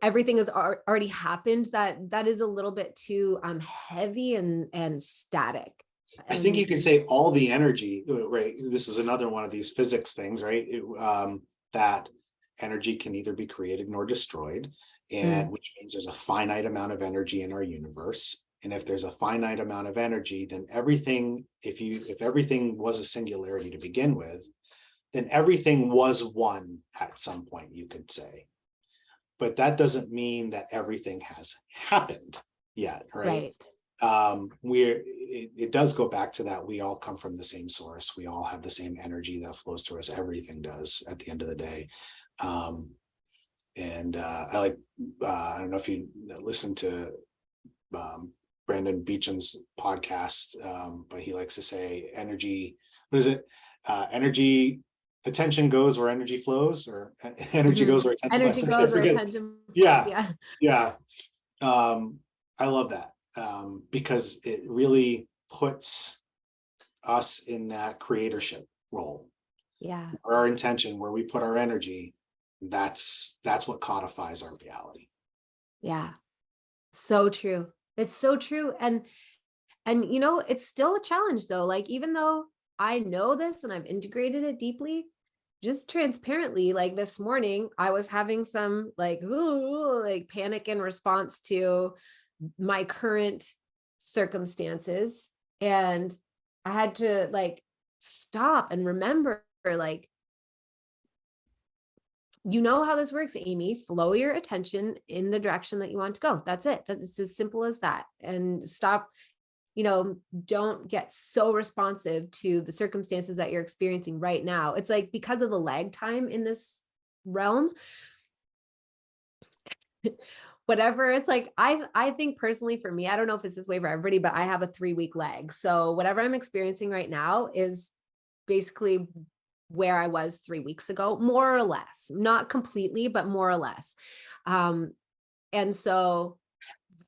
everything has already happened. That is a little bit too heavy and static. I think you can say all the energy, right? This is another one of these physics things, right? That energy can neither be created nor destroyed, and which means there's a finite amount of energy in our universe. And if there's a finite amount of energy, then everything, if everything was a singularity to begin with, then everything was one at some point, you could say. But that doesn't mean that everything has happened yet, right? It does go back to that we all come from the same source. We all have the same energy that flows through us. Everything does at the end of the day. I don't know if you listen to Brandon Beecham's podcast, but he likes to say energy, what is it? Attention goes where energy flows, or energy goes where attention goes where attention flows. Yeah. I love that, because it really puts us in that creatorship role. Yeah. Our intention, where we put our energy, that's what codifies our reality. Yeah. So true. It's so true. And it's still a challenge though. Like, even though I know this and I've integrated it deeply, just transparently, like this morning, I was having some like panic in response to my current circumstances. And I had to like stop and remember, like, you know how this works, Amy. Flow your attention in the direction that you want to go. That's it. That's as simple as that. And stop, don't get so responsive to the circumstances that you're experiencing right now. It's like, because of the lag time in this realm, whatever, it's like, I think personally for me, I don't know if it's this way for everybody, but I have a 3-week lag. So whatever I'm experiencing right now is basically where I was 3 weeks ago, more or less, not completely, but more or less. And so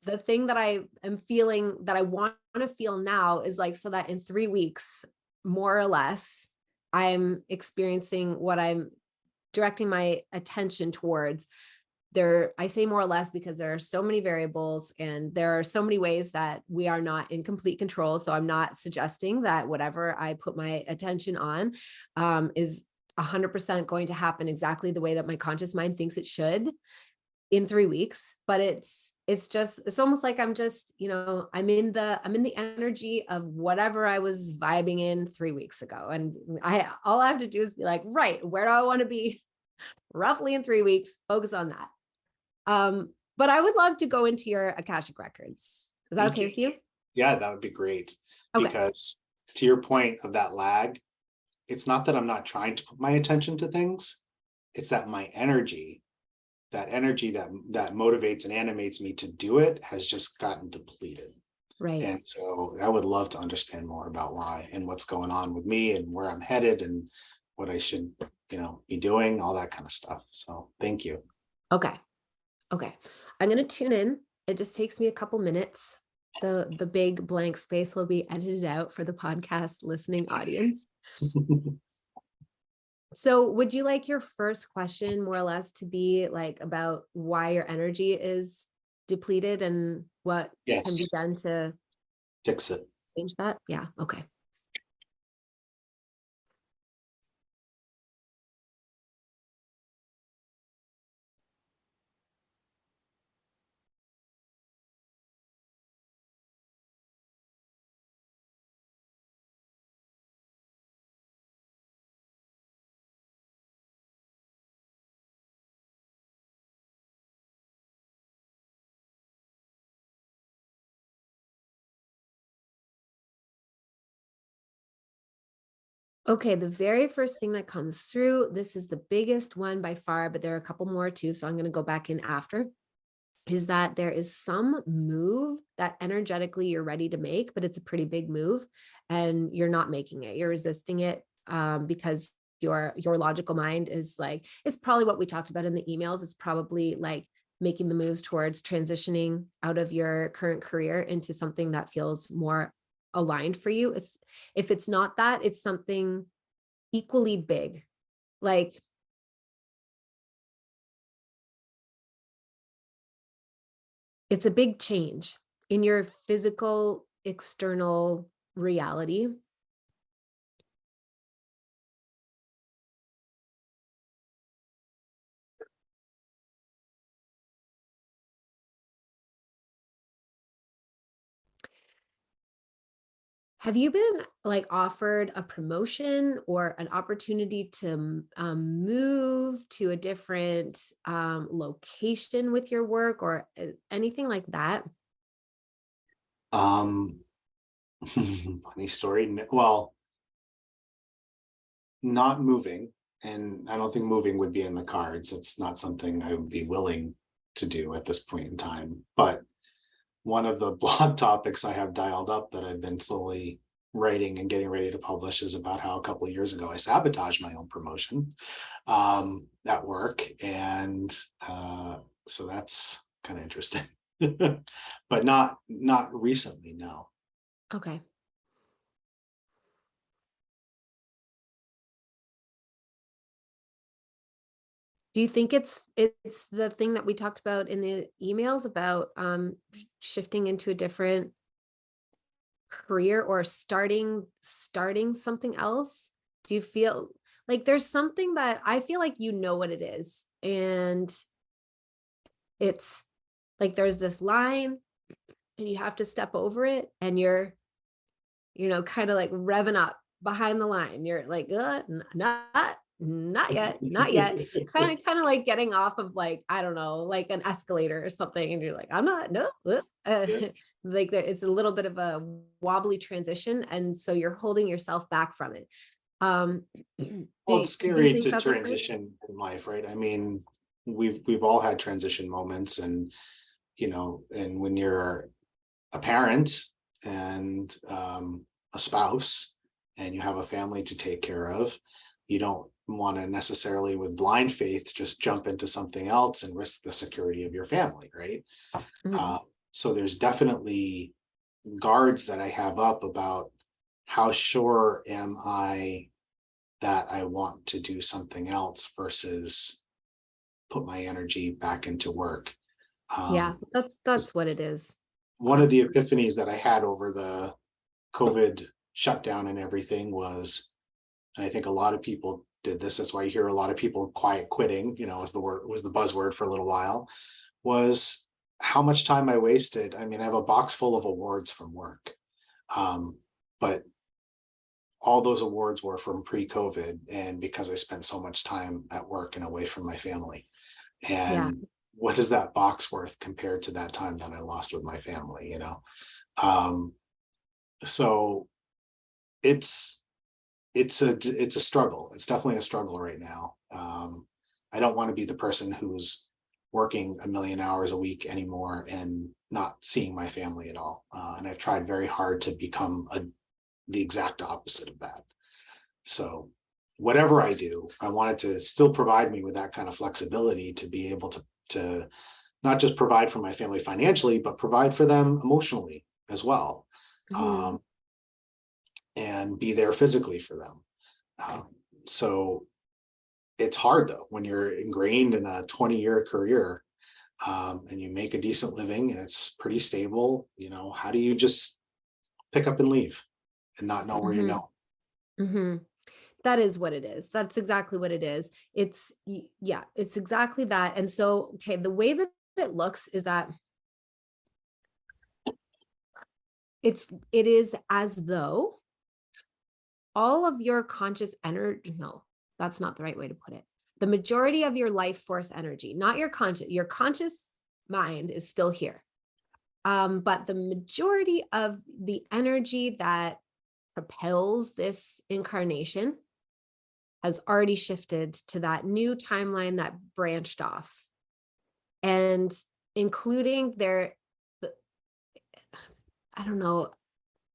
the thing that I am feeling that I want to feel now is like, so that in 3 weeks, more or less, I'm experiencing what I'm directing my attention towards. I say more or less because there are so many variables and there are so many ways that we are not in complete control. So I'm not suggesting that whatever I put my attention on is 100% going to happen exactly the way that my conscious mind thinks it should in 3 weeks. But it's almost like I'm just, I'm in the energy of whatever I was vibing in 3 weeks ago. And all I have to do is be like, right, where do I want to be roughly in 3 weeks? Focus on that. But I would love to go into your Akashic records. Is that okay with you? Yeah, that would be great. Okay. Because to your point of that lag, it's not that I'm not trying to put my attention to things. It's that my energy, that motivates and animates me to do it, has just gotten depleted. Right. And so I would love to understand more about why and what's going on with me and where I'm headed and what I should, be doing, all that kind of stuff. So thank you. Okay. I'm going to tune in. It just takes me a couple minutes. The big blank space will be edited out for the podcast listening audience. So would you like your first question more or less to be like about why your energy is depleted and what can be done to fix it? Change that? Yeah. Okay. Okay, the very first thing that comes through, this is the biggest one by far, but there are a couple more too, so I'm going to go back in after, is that there is some move that energetically you're ready to make, but it's a pretty big move and you're not making it. You're resisting it because your logical mind is like, it's probably what we talked about in the emails. It's probably like making the moves towards transitioning out of your current career into something that feels more aligned for you. If it's not that, it's something equally big. Like, it's a big change in your physical external reality. Have you been like offered a promotion or an opportunity to move to a different location with your work or anything like that? Um, funny story. Well, not moving, and I don't think moving would be in the cards. It's not something I would be willing to do at this point in time. But one of the blog topics I have dialed up that I've been slowly writing and getting ready to publish is about how a couple of years ago I sabotaged my own promotion at work, and so that's kind of interesting. But not recently, no. Okay. Do you think it's the thing that we talked about in the emails about shifting into a different career or starting something else? Do you feel like there's something that I feel like you know what it is, and it's like there's this line and you have to step over it, and you're, kind of like revving up behind the line. You're like, not yet, not yet. Kind of like getting off of, like, I don't know, like an escalator or something. And you're like, I'm not, no. Yeah. Like it's a little bit of a wobbly transition. And so you're holding yourself back from it. Do Well, it's do you scary think to that's what it is? transition in life, right? I mean, we've all had transition moments, and and when you're a parent and a spouse, and you have a family to take care of, you don't want to necessarily, with blind faith, just jump into something else and risk the security of your family, right? Mhm. Uh, so there's definitely guards that I have up about how sure am I that I want to do something else versus put my energy back into work. Yeah, Um, that's what it is. One of That's the epiphanies that I had over the COVID shutdown and everything was, and I think a lot of people did this, that's why you hear a lot of people quiet quitting, as the word was the buzzword for a little while, was how much time I wasted. I mean, I have a box full of awards from work. But all those awards were from pre-COVID, and because I spent so much time at work and away from my family. yeah. And what is that box worth compared to that time that I lost with my family? Um, so it's it's a struggle. It's definitely a struggle right now. I don't want to be the person who's working a million hours a week anymore and not seeing my family at all. And I've tried very hard to become the exact opposite of that. So whatever I do, I want it to still provide me with that kind of flexibility to be able to not just provide for my family financially, but provide for them emotionally as well, Mhm. um, and be there physically for them. Um, so it's hard though when you're ingrained in a 20-year career, and you make a decent living and it's pretty stable. How do you just pick up and leave and not know where you're Mhm. going? Mhm. That is what it is. That's exactly what it is. Yeah, it's exactly that. And so, okay, the way that it looks is that it is as though all of your conscious energy, no, that's not the right way to put it. The majority of your life force energy, not your conscious mind is still here. But the majority of the energy that propels this incarnation has already shifted to that new timeline that branched off, and including I don't know,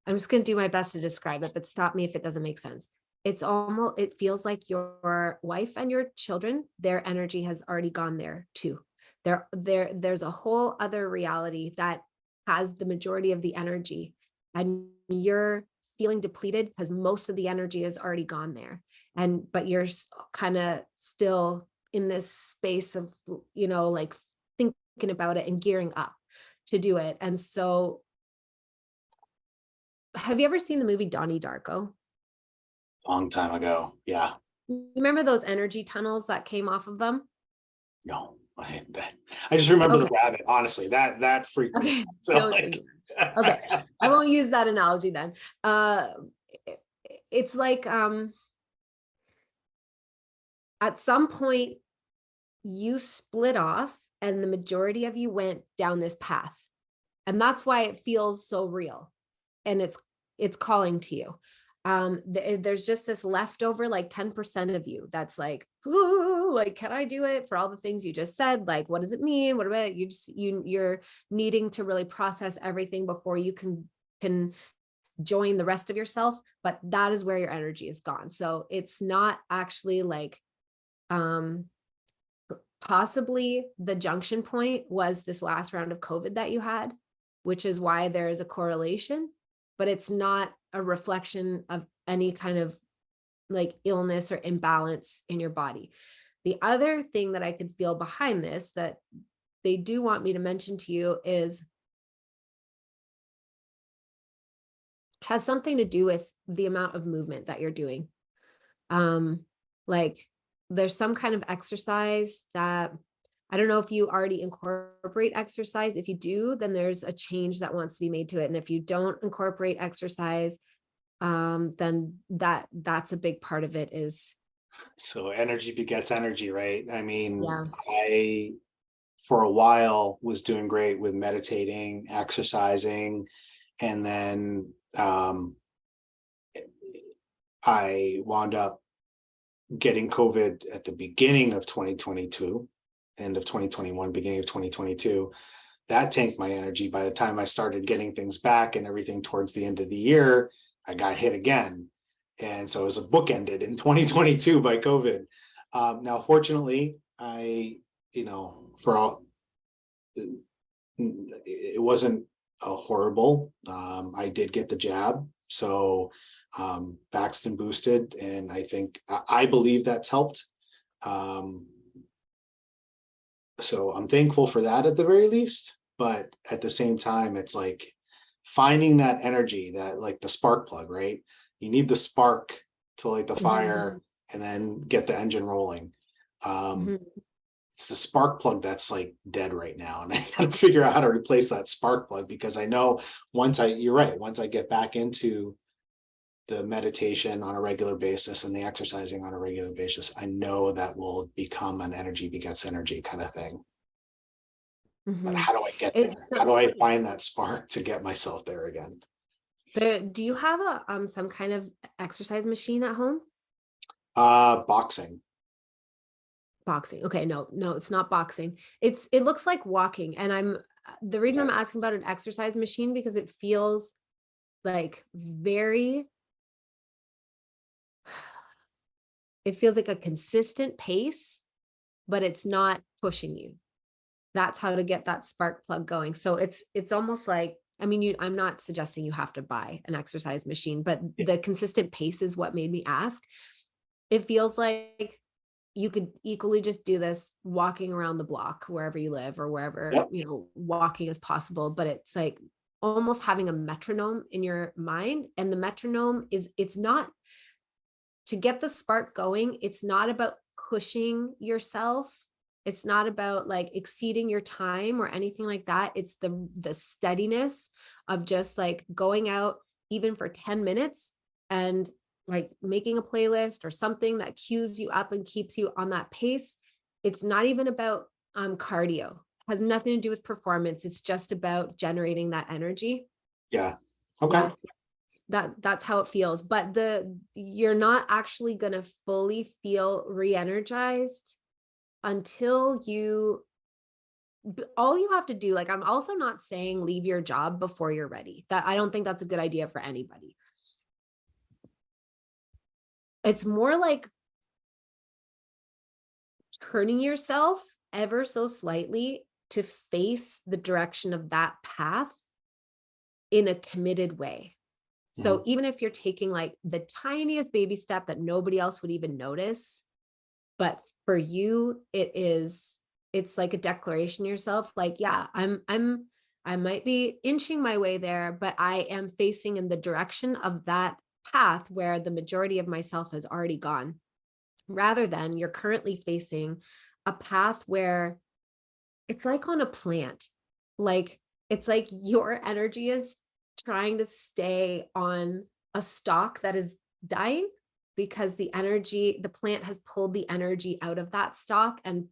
I'm just going to do my best to describe it, but stop me if it doesn't make sense. It feels like your wife and your children, their energy has already gone there too. There's a whole other reality that has the majority of the energy, and you're feeling depleted because most of the energy is already gone there. But you're kind of still in this space of, like thinking about it and gearing up to do it. And so have you ever seen the movie Donnie Darko? Long time ago. Yeah. You remember those energy tunnels that came off of them? No, I just remember the Okay. rabbit. Honestly, that freaked me Okay. out. So No, like, okay. I won't use that analogy then. It's like at some point you split off and the majority of you went down this path. And that's why it feels so real. And it's calling to you. There's just this leftover like 10% of you that's like, ooh, like, can I do it for all the things you just said? Like, what does it mean? What about you're needing to really process everything before you can join the rest of yourself. But that is where your energy is gone. So it's not actually like, possibly the junction point was this last round of COVID that you had, which is why there is a correlation, but it's not a reflection of any kind of like illness or imbalance in your body. The other thing that I could feel behind this that they do want me to mention to you is has something to do with the amount of movement that you're doing. Like there's some kind of exercise that I don't know if you already incorporate exercise. If you do, then there's a change that wants to be made to it. And if you don't incorporate exercise, then that's a big part of it is. so energy begets energy, right? I mean, Yeah. I for a while was doing great with meditating, exercising, and then I wound up getting COVID at the beginning of 2022, end of 2021, beginning of 2022. That tanked my energy. By the time I started getting things back and everything towards the end of the year, I got hit again. And so it was a bookended in 2022 by COVID. Now, fortunately, for all, it wasn't a horrible. I did get the jab. So vaxxed and boosted. And I believe that's helped. So I'm thankful for that at the very least. But at the same time, it's like finding that energy, that like the spark plug, right? You need the spark to light the fire and then get the engine rolling. It's the spark plug that's like dead right now. And I got to figure out how to replace that spark plug because I know you're right, once I get back into the meditation on a regular basis and the exercising on a regular basis, I know that will become an energy begets energy kind of thing. But how do I get there? How do I find that spark to get myself there again? Do you have some kind of exercise machine at home? Boxing. Boxing. Okay, no, it's not boxing. It looks like walking. And the reason I'm asking about an exercise machine because it feels like it feels like a consistent pace, but it's not pushing you. That's how to get that spark plug going. So it's almost like, I mean, I'm not suggesting you have to buy an exercise machine, but the consistent pace is what made me ask. It feels like you could equally just do this walking around the block wherever you live or wherever, walking is possible, but it's like almost having a metronome in your mind. And the metronome it's not to get the spark going. It's not about pushing yourself. It's not about like exceeding your time or anything like that. It's the steadiness of just like going out even for 10 minutes and like making a playlist or something that cues you up and keeps you on that pace. It's not even about cardio. It has nothing to do with performance. It's just about generating that energy. Yeah. Okay. Yeah. That's how it feels. But you're not actually going to fully feel re-energized until all you have to do, like, I'm also not saying leave your job before you're ready. That I don't think that's a good idea for anybody. It's more like turning yourself ever so slightly to face the direction of that path in a committed way. So Mhm. even if you're taking like the tiniest baby step that nobody else would even notice, but for you, it's like a declaration to yourself, like, yeah, I might be inching my way there, but I am facing in the direction of that path where the majority of myself has already gone, rather than you're currently facing a path where it's like on a plant. Like it's like your energy is trying to stay on a stalk that is dying because the plant has pulled the energy out of that stalk and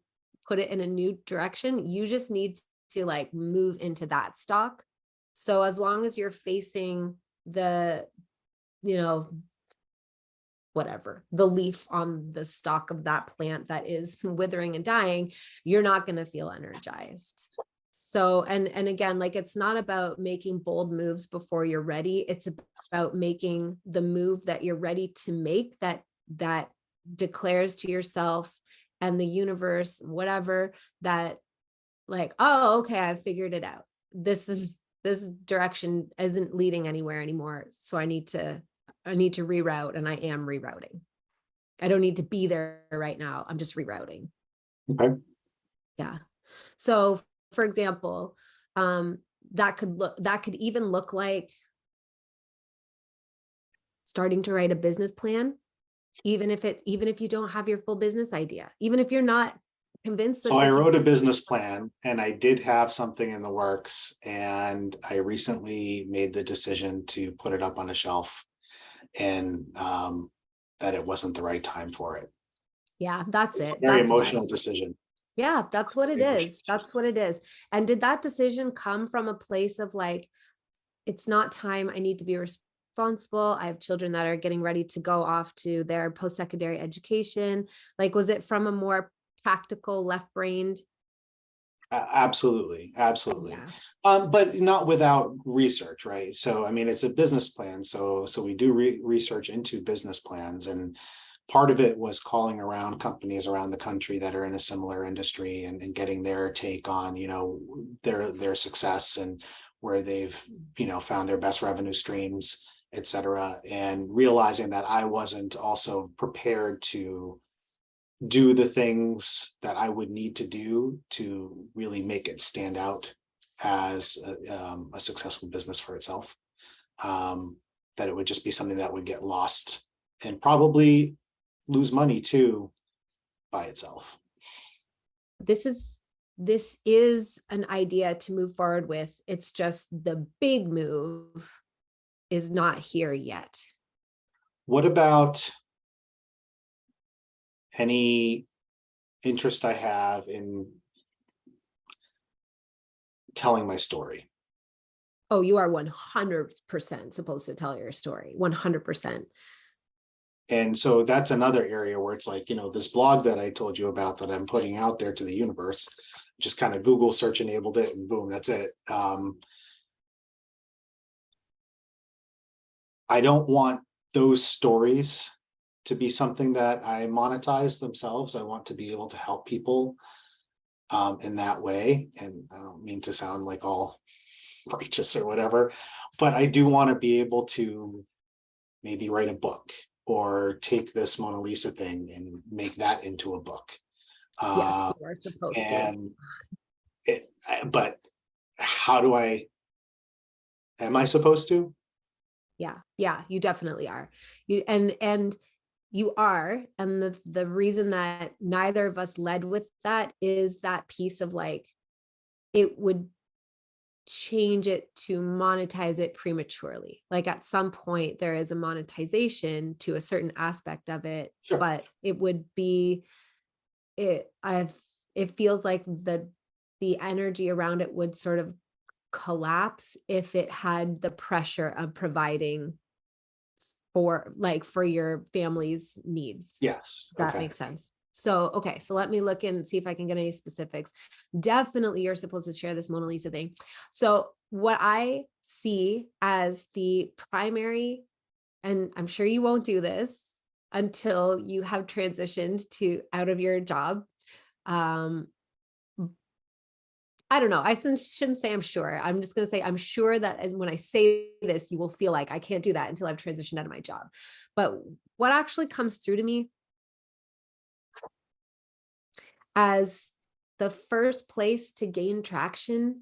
put it in a new direction. You just need to like move into that stalk. So as long as you're facing the, you know, whatever, the leaf on the stalk of that plant that is withering and dying, you're not going to feel energized. So, and again, like it's not about making bold moves before you're ready. It's about making the move that you're ready to make, that declares to yourself and the universe, whatever, that like, oh, okay, I figured it out. This direction isn't leading anywhere anymore. So I need to reroute, and I am rerouting. I don't need to be there right now. I'm just rerouting. Okay. Yeah. So for example, that could even look like starting to write a business plan, even if you don't have your full business idea, even if you're not convinced So that I this is wrote a business plan and I did have something in the works, and I recently made the decision to put it up on a shelf, and that it wasn't the right time for it. yeah, that's It's a it. very That's why. emotional decision. Yeah, that's what it Very emotional is. decision. That's what it is. And did that decision come from a place of like, it's not time, I need to be responsible, I have children that are getting ready to go off to their post-secondary education? Like, was it from a more practical, left-brained? Absolutely, absolutely. Yeah. But not without research, right? So, I mean, it's a business plan. So we do research into business plans, and part of it was calling around companies around the country that are in a similar industry, and getting their take on, their success and where they've, found their best revenue streams, et cetera, and realizing that I wasn't also prepared to do the things that I would need to do to really make it stand out as a successful business for itself. That it would just be something that would get lost and probably lose money too by itself. This is an idea to move forward with. It's just the big move is not here yet. What about any interest I have in telling my story? Oh, you are 100% supposed to tell your story. 100%. And so that's another area where it's like, this blog that I told you about that I'm putting out there to the universe, just kind of Google search enabled it and boom, that's it. I don't want those stories to be something that I monetize themselves. I want to be able to help people in that way. And I don't mean to sound like all righteous or whatever, but I do want to be able to maybe write a book or take this Mona Lisa thing and make that into a book. Yes, Uh, you are supposed to. and but how do am I supposed to? Yeah. Yeah, you definitely are. And you are. And the reason that neither of us led with that is that piece of like, it would change it to monetize it prematurely. Like at some point there is a monetization to a certain aspect of it, Sure. but it would be it feels like the energy around it would sort of collapse if it had the pressure of providing for your family's needs. Yes. That Okay. makes sense. So, okay, so let me look and see if I can get any specifics. Definitely, you're supposed to share this Mona Lisa thing. So, what I see as the primary, and I'm sure you won't do this until you have transitioned to out of your job. Um, I don't know. I shouldn't say I'm sure. I'm just going to say I'm sure that when I say this, you will feel like I can't do that until I've transitioned out of my job. But what actually comes through to me as the first place to gain traction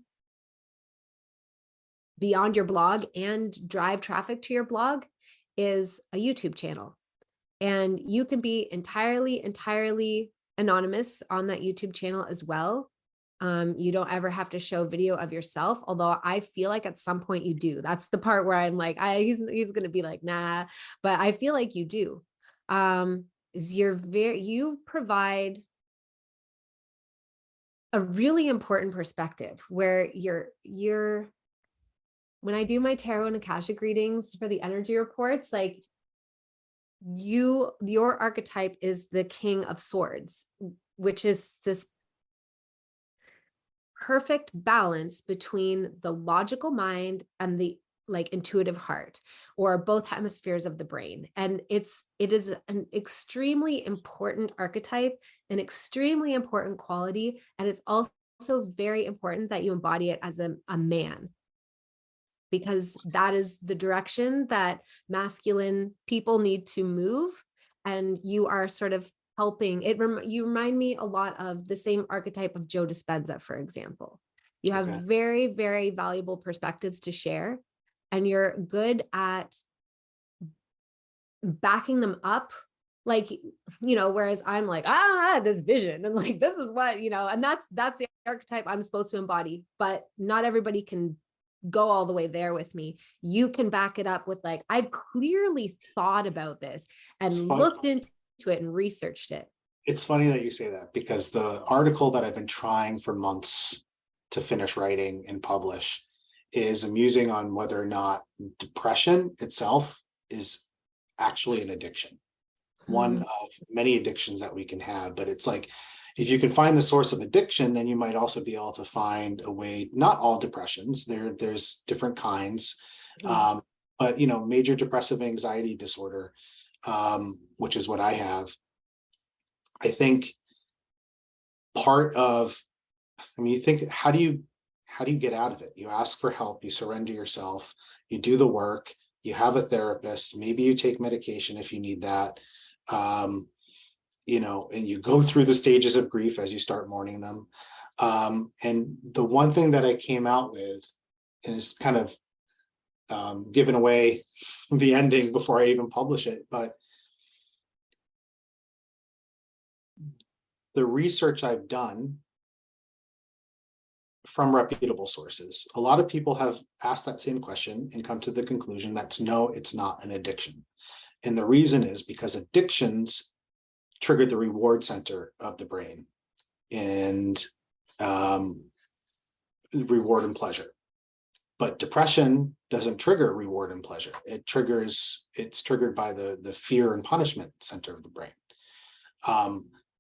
beyond your blog and drive traffic to your blog is a YouTube channel. And you can be entirely anonymous on that YouTube channel as well. You don't ever have to show video of yourself, although I feel like at some point you do. That's the part where I'm like, he's going to be like, nah, but I feel like you do. You provide a really important perspective where when I do my tarot and Akashic readings for the energy reports, like your archetype is the King of Swords, which is this perfect balance between the logical mind and the like intuitive heart, or both hemispheres of the brain. And it is an extremely important archetype, an extremely important quality. And it's also very important that you embody it as a man, because that is the direction that masculine people need to move. And you are sort of helping it. You remind me a lot of the same archetype of Joe Dispenza, for example. You have Okay. very, very valuable perspectives to share, and you're good at backing them up. Like, whereas I'm like, this vision and like, this is what, and that's the archetype I'm supposed to embody, but not everybody can go all the way there with me. You can back it up with like, I've clearly thought about this and looked into it and researched it. It's funny that you say that, because the article that I've been trying for months to finish writing and publish is amusing on whether or not depression itself is actually an addiction. One of many addictions that we can have, but it's like, if you can find the source of addiction, then you might also be able to find a way. Not all depressions, there's different kinds, but major depressive anxiety disorder, which is what I have. I think you think, how do you get out of it? You ask for help, you surrender yourself, you do the work, you have a therapist, maybe you take medication if you need that. And you go through the stages of grief as you start mourning them. And the one thing that I came out with is kind of giving away the ending before I even publish it, but the research I've done from reputable sources, a lot of people have asked that same question and come to the conclusion that no, it's not an addiction. And the reason is because addictions trigger the reward center of the brain, and reward and pleasure. But depression doesn't trigger reward and pleasure. It's triggered by the fear and punishment center of the brain.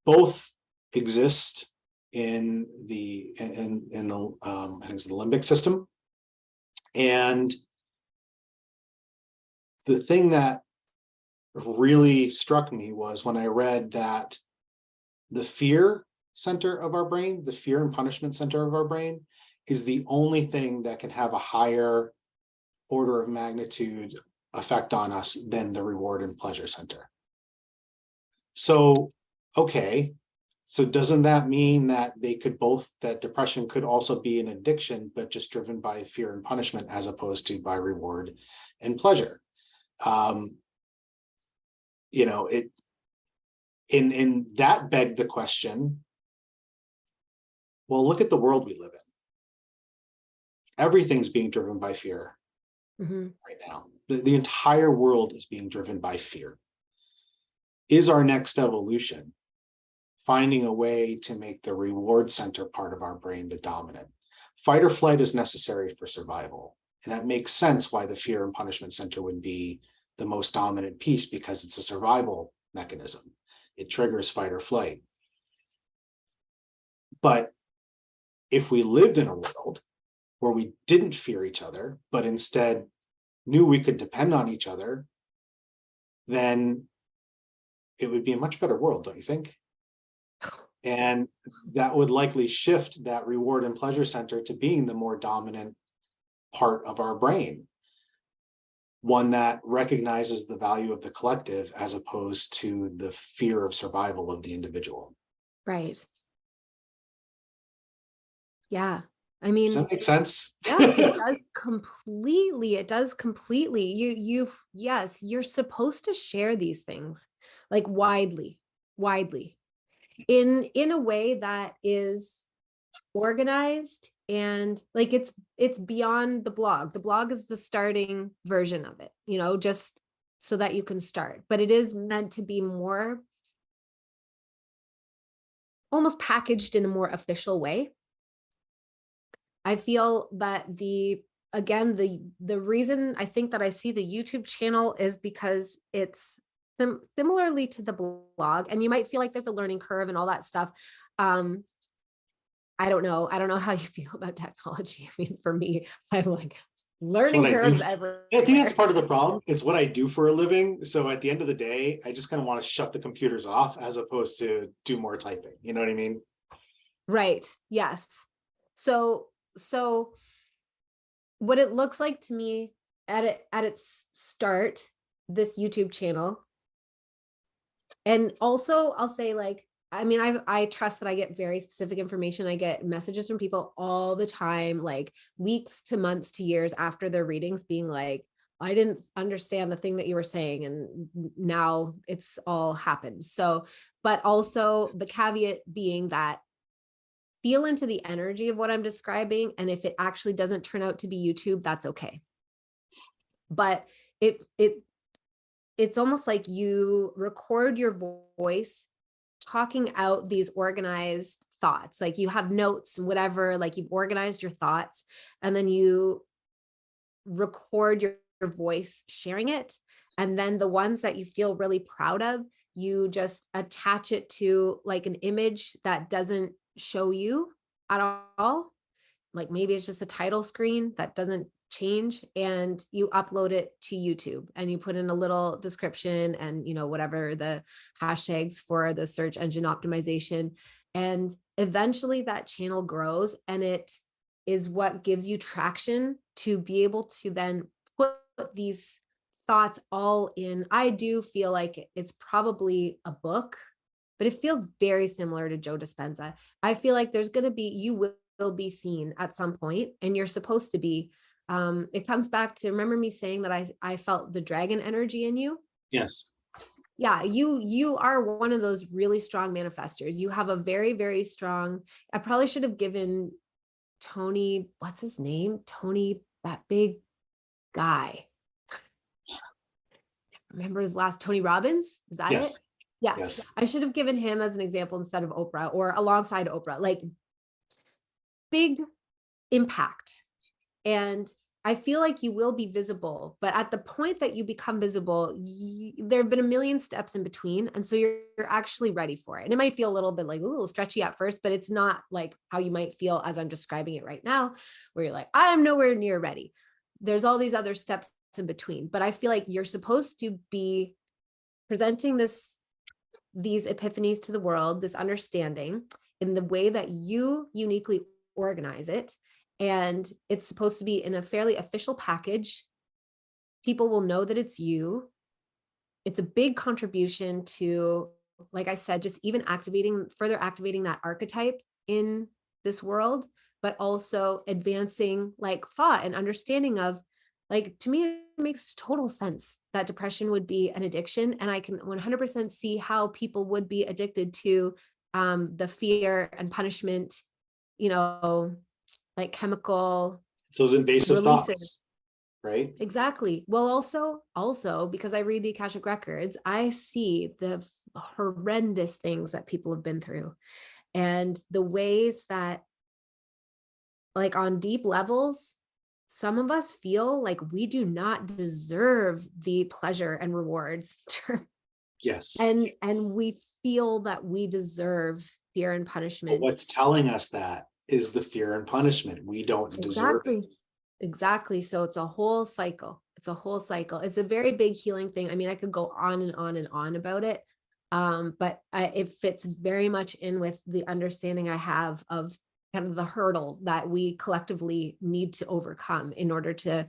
Both exist in the I think it's the limbic system. And the thing that really struck me was when I read that the fear center of our brain, the fear and punishment center of our brain, is the only thing that can have a higher order of magnitude effect on us than the reward and pleasure center. So, okay, so doesn't that mean that that depression could also be an addiction, but just driven by fear and punishment as opposed to by reward and pleasure? In that begged the question, well, look at the world we live in. Everything's being driven by fear right now. The entire world is being driven by fear. Is our next evolution finding a way to make the reward center part of our brain the dominant? Fight or flight is necessary for survival. And that makes sense why the fear and punishment center would be the most dominant piece, because it's a survival mechanism. It triggers fight or flight. But if we lived in a world where we didn't fear each other, but instead knew we could depend on each other, then it would be a much better world, don't you think? And that would likely shift that reward and pleasure center to being the more dominant part of our brain, one that recognizes the value of the collective as opposed to the fear of survival of the individual. Right. Yeah. I Does mean, that make sense? yes, it does completely. It does completely. Yes, you're supposed to share these things like widely, widely in a way that is organized, and like it's beyond the blog. The blog is the starting version of it, just so that you can start. But it is meant to be more almost packaged in a more official way. I feel that again, the reason I think that I see the YouTube channel is because it's similarly to the blog, and you might feel like there's a learning curve and all that stuff. I don't know. I don't know how you feel about technology. I mean, for me, I'm like learning curves everywhere. I think that's part of the problem. It's what I do for a living. So at the end of the day, I just kind of want to shut the computers off as opposed to do more typing. You know what I mean? Right. Yes. So what it looks like to me at its start, this YouTube channel, and also I'll say, like, I mean, I trust that I get very specific information. I get messages from people all the time, like weeks to months to years after their readings, being like, I didn't understand the thing that you were saying, and now it's all happened. So, but also the caveat being that feel into the energy of what I'm describing. And if it actually doesn't turn out to be YouTube, that's okay. But it's almost like you record your voice talking out these organized thoughts. Like you have notes and whatever, like you've organized your thoughts, and then you record your voice sharing it. And then the ones that you feel really proud of, you just attach it to like an image that doesn't show you at all. Like maybe it's just a title screen that doesn't change, and you upload it to YouTube, and you put in a little description and whatever the hashtags for the search engine optimization. And eventually that channel grows, and it is what gives you traction to be able to then put these thoughts all in. I do feel like it's probably a book, but it feels very similar to Joe Dispenza. I feel like there's going to be, you will be seen at some point, and you're supposed to be. It comes back to, remember me saying that I felt the dragon energy in you? Yes. Yeah, you are one of those really strong manifestors. You have a very, very strong, I probably should have given Tony, what's his name? Tony, that big guy. Remember his last, Tony Robbins? Is that Yes. it? Yeah. Yes. I should have given him as an example instead of Oprah, or alongside Oprah, like big impact. And I feel like you will be visible, but at the point that you become visible, there have been a million steps in between. And so you're actually ready for it. And it might feel a little bit like, a little stretchy at first, but it's not like how you might feel as I'm describing it right now, where you're like, I'm nowhere near ready. There's all these other steps in between, but I feel like you're supposed to be presenting these epiphanies to the world, this understanding in the way that you uniquely organize it. And it's supposed to be in a fairly official package. People will know that it's you. It's a big contribution to, like I said, just even further activating that archetype in this world, but also advancing like thought and understanding of, like, to me, it makes total sense that depression would be an addiction. And I can 100% see how people would be addicted to the fear and punishment, like chemical It's those invasive releases. thoughts, right? Exactly. Well, also because I read the Akashic records, I see the horrendous things that people have been through, and the ways that, like, on deep levels, some of us feel like we do not deserve the pleasure and rewards. Yes. And we feel that we deserve fear and punishment. But what's telling us that is the fear and punishment. We don't deserve it. Exactly. So it's a whole cycle. It's a very big healing thing. I mean, I could go on and on and on about it. But it fits very much in with the understanding I have of kind of the hurdle that we collectively need to overcome in order to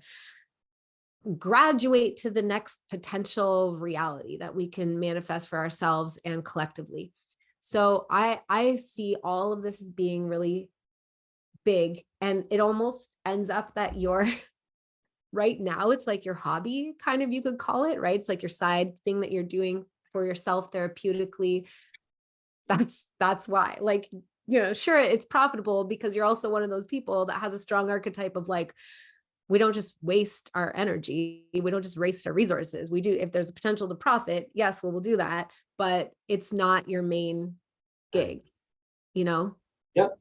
graduate to the next potential reality that we can manifest for ourselves and collectively. So I see all of this as being really big, and it almost ends up that you're right now, it's like your hobby, kind of, you could call it, right? It's like your side thing that you're doing for yourself therapeutically. That's why, like, sure, it's profitable because you're also one of those people that has a strong archetype of like, we don't just waste our energy. We don't just waste our resources. We do, if there's a potential to profit, yes, we'll do that, but it's not your main Right. gig, you know? Yep.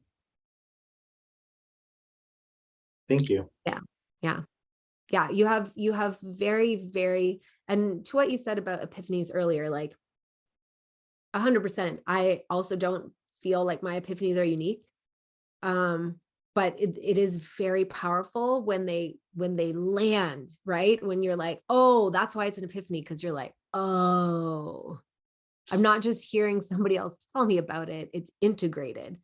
Thank you. Yeah. Yeah. Yeah. You have very, very, and to what you said about epiphanies earlier, like 100%, I also don't feel like my epiphanies are unique. But it is very powerful when they land, right? When you're like, oh, that's why it's an epiphany, because you're like, oh, I'm not just hearing somebody else tell me about it, it's integrated.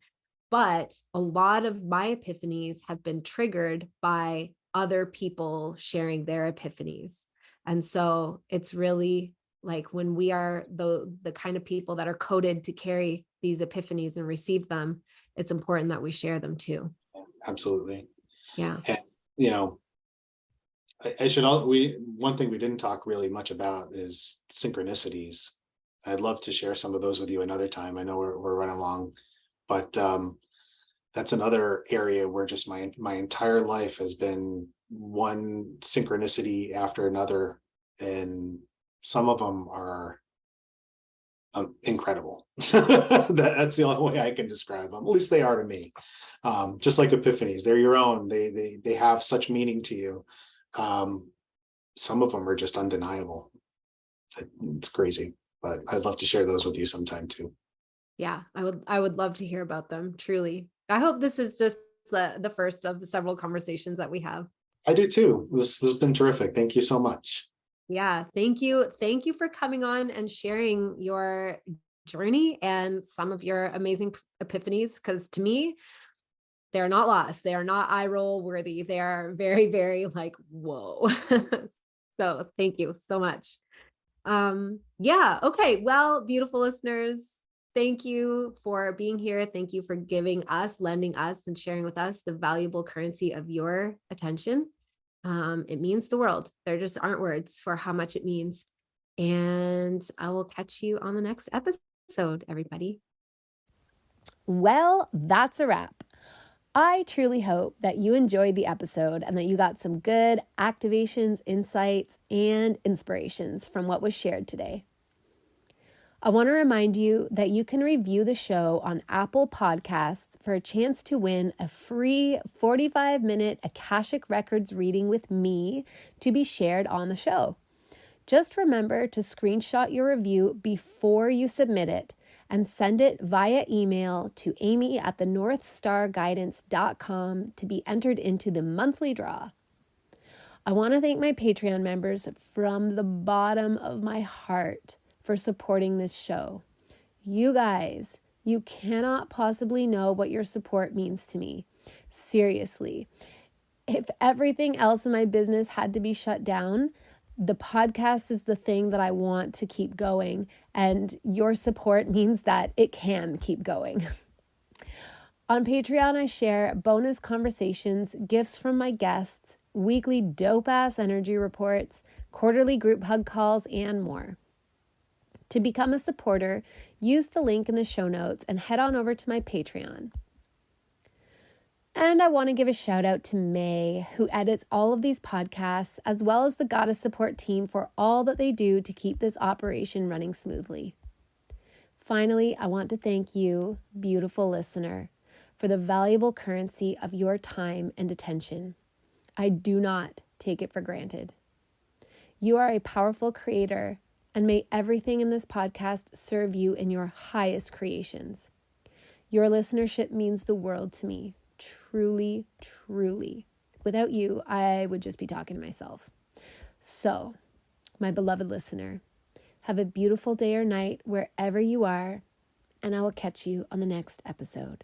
But a lot of my epiphanies have been triggered by other people sharing their epiphanies. And so it's really like when we are the kind of people that are coded to carry these epiphanies and receive them, it's important that we share them too. Absolutely. Yeah. And, you know, I should all we one thing we didn't talk really much about is synchronicities. I'd love to share some of those with you another time. I know we're running along, but that's another area where just my entire life has been one synchronicity after another, and some of them are incredible. That's the only way I can describe them. At least they are to me. Just like epiphanies, they're your own. They have such meaning to you. Um, some of them are just undeniable. It's crazy, but I'd love to share those with you sometime too. Yeah. I would love to hear about them. Truly. I hope this is just the first of several conversations that we have. I do too. This has been terrific. Thank you so much. Yeah, thank you. Thank you for coming on and sharing your journey and some of your amazing epiphanies. Because to me, they're not lost. They are not eye roll worthy. They are very, very like, whoa. So thank you so much. Yeah. Okay. Well, beautiful listeners, thank you for being here. Thank you for giving us, lending us, and sharing with us the valuable currency of your attention. It means the world. There just aren't words for how much it means. And I will catch you on the next episode, everybody. Well, that's a wrap. I truly hope that you enjoyed the episode and that you got some good activations, insights, and inspirations from what was shared today. I want to remind you that you can review the show on Apple Podcasts for a chance to win a free 45-minute Akashic Records reading with me to be shared on the show. Just remember to screenshot your review before you submit it and send it via email to amy@thenorthstarguidance.com to be entered into the monthly draw. I want to thank my Patreon members from the bottom of my heart for supporting this show. You guys, you cannot possibly know what your support means to me. Seriously. If everything else in my business had to be shut down, the podcast is the thing that I want to keep going, and your support means that it can keep going. On Patreon, I share bonus conversations, gifts from my guests, weekly dope-ass energy reports, quarterly group hug calls, and more. To become a supporter, use the link in the show notes and head on over to my Patreon. And I want to give a shout out to May, who edits all of these podcasts, as well as the Goddess Support team for all that they do to keep this operation running smoothly. Finally, I want to thank you, beautiful listener, for the valuable currency of your time and attention. I do not take it for granted. You are a powerful creator, and may everything in this podcast serve you in your highest creations. Your listenership means the world to me. Truly, truly. Without you, I would just be talking to myself. So, my beloved listener, Have a beautiful day or night wherever you are, and I will catch you on the next episode.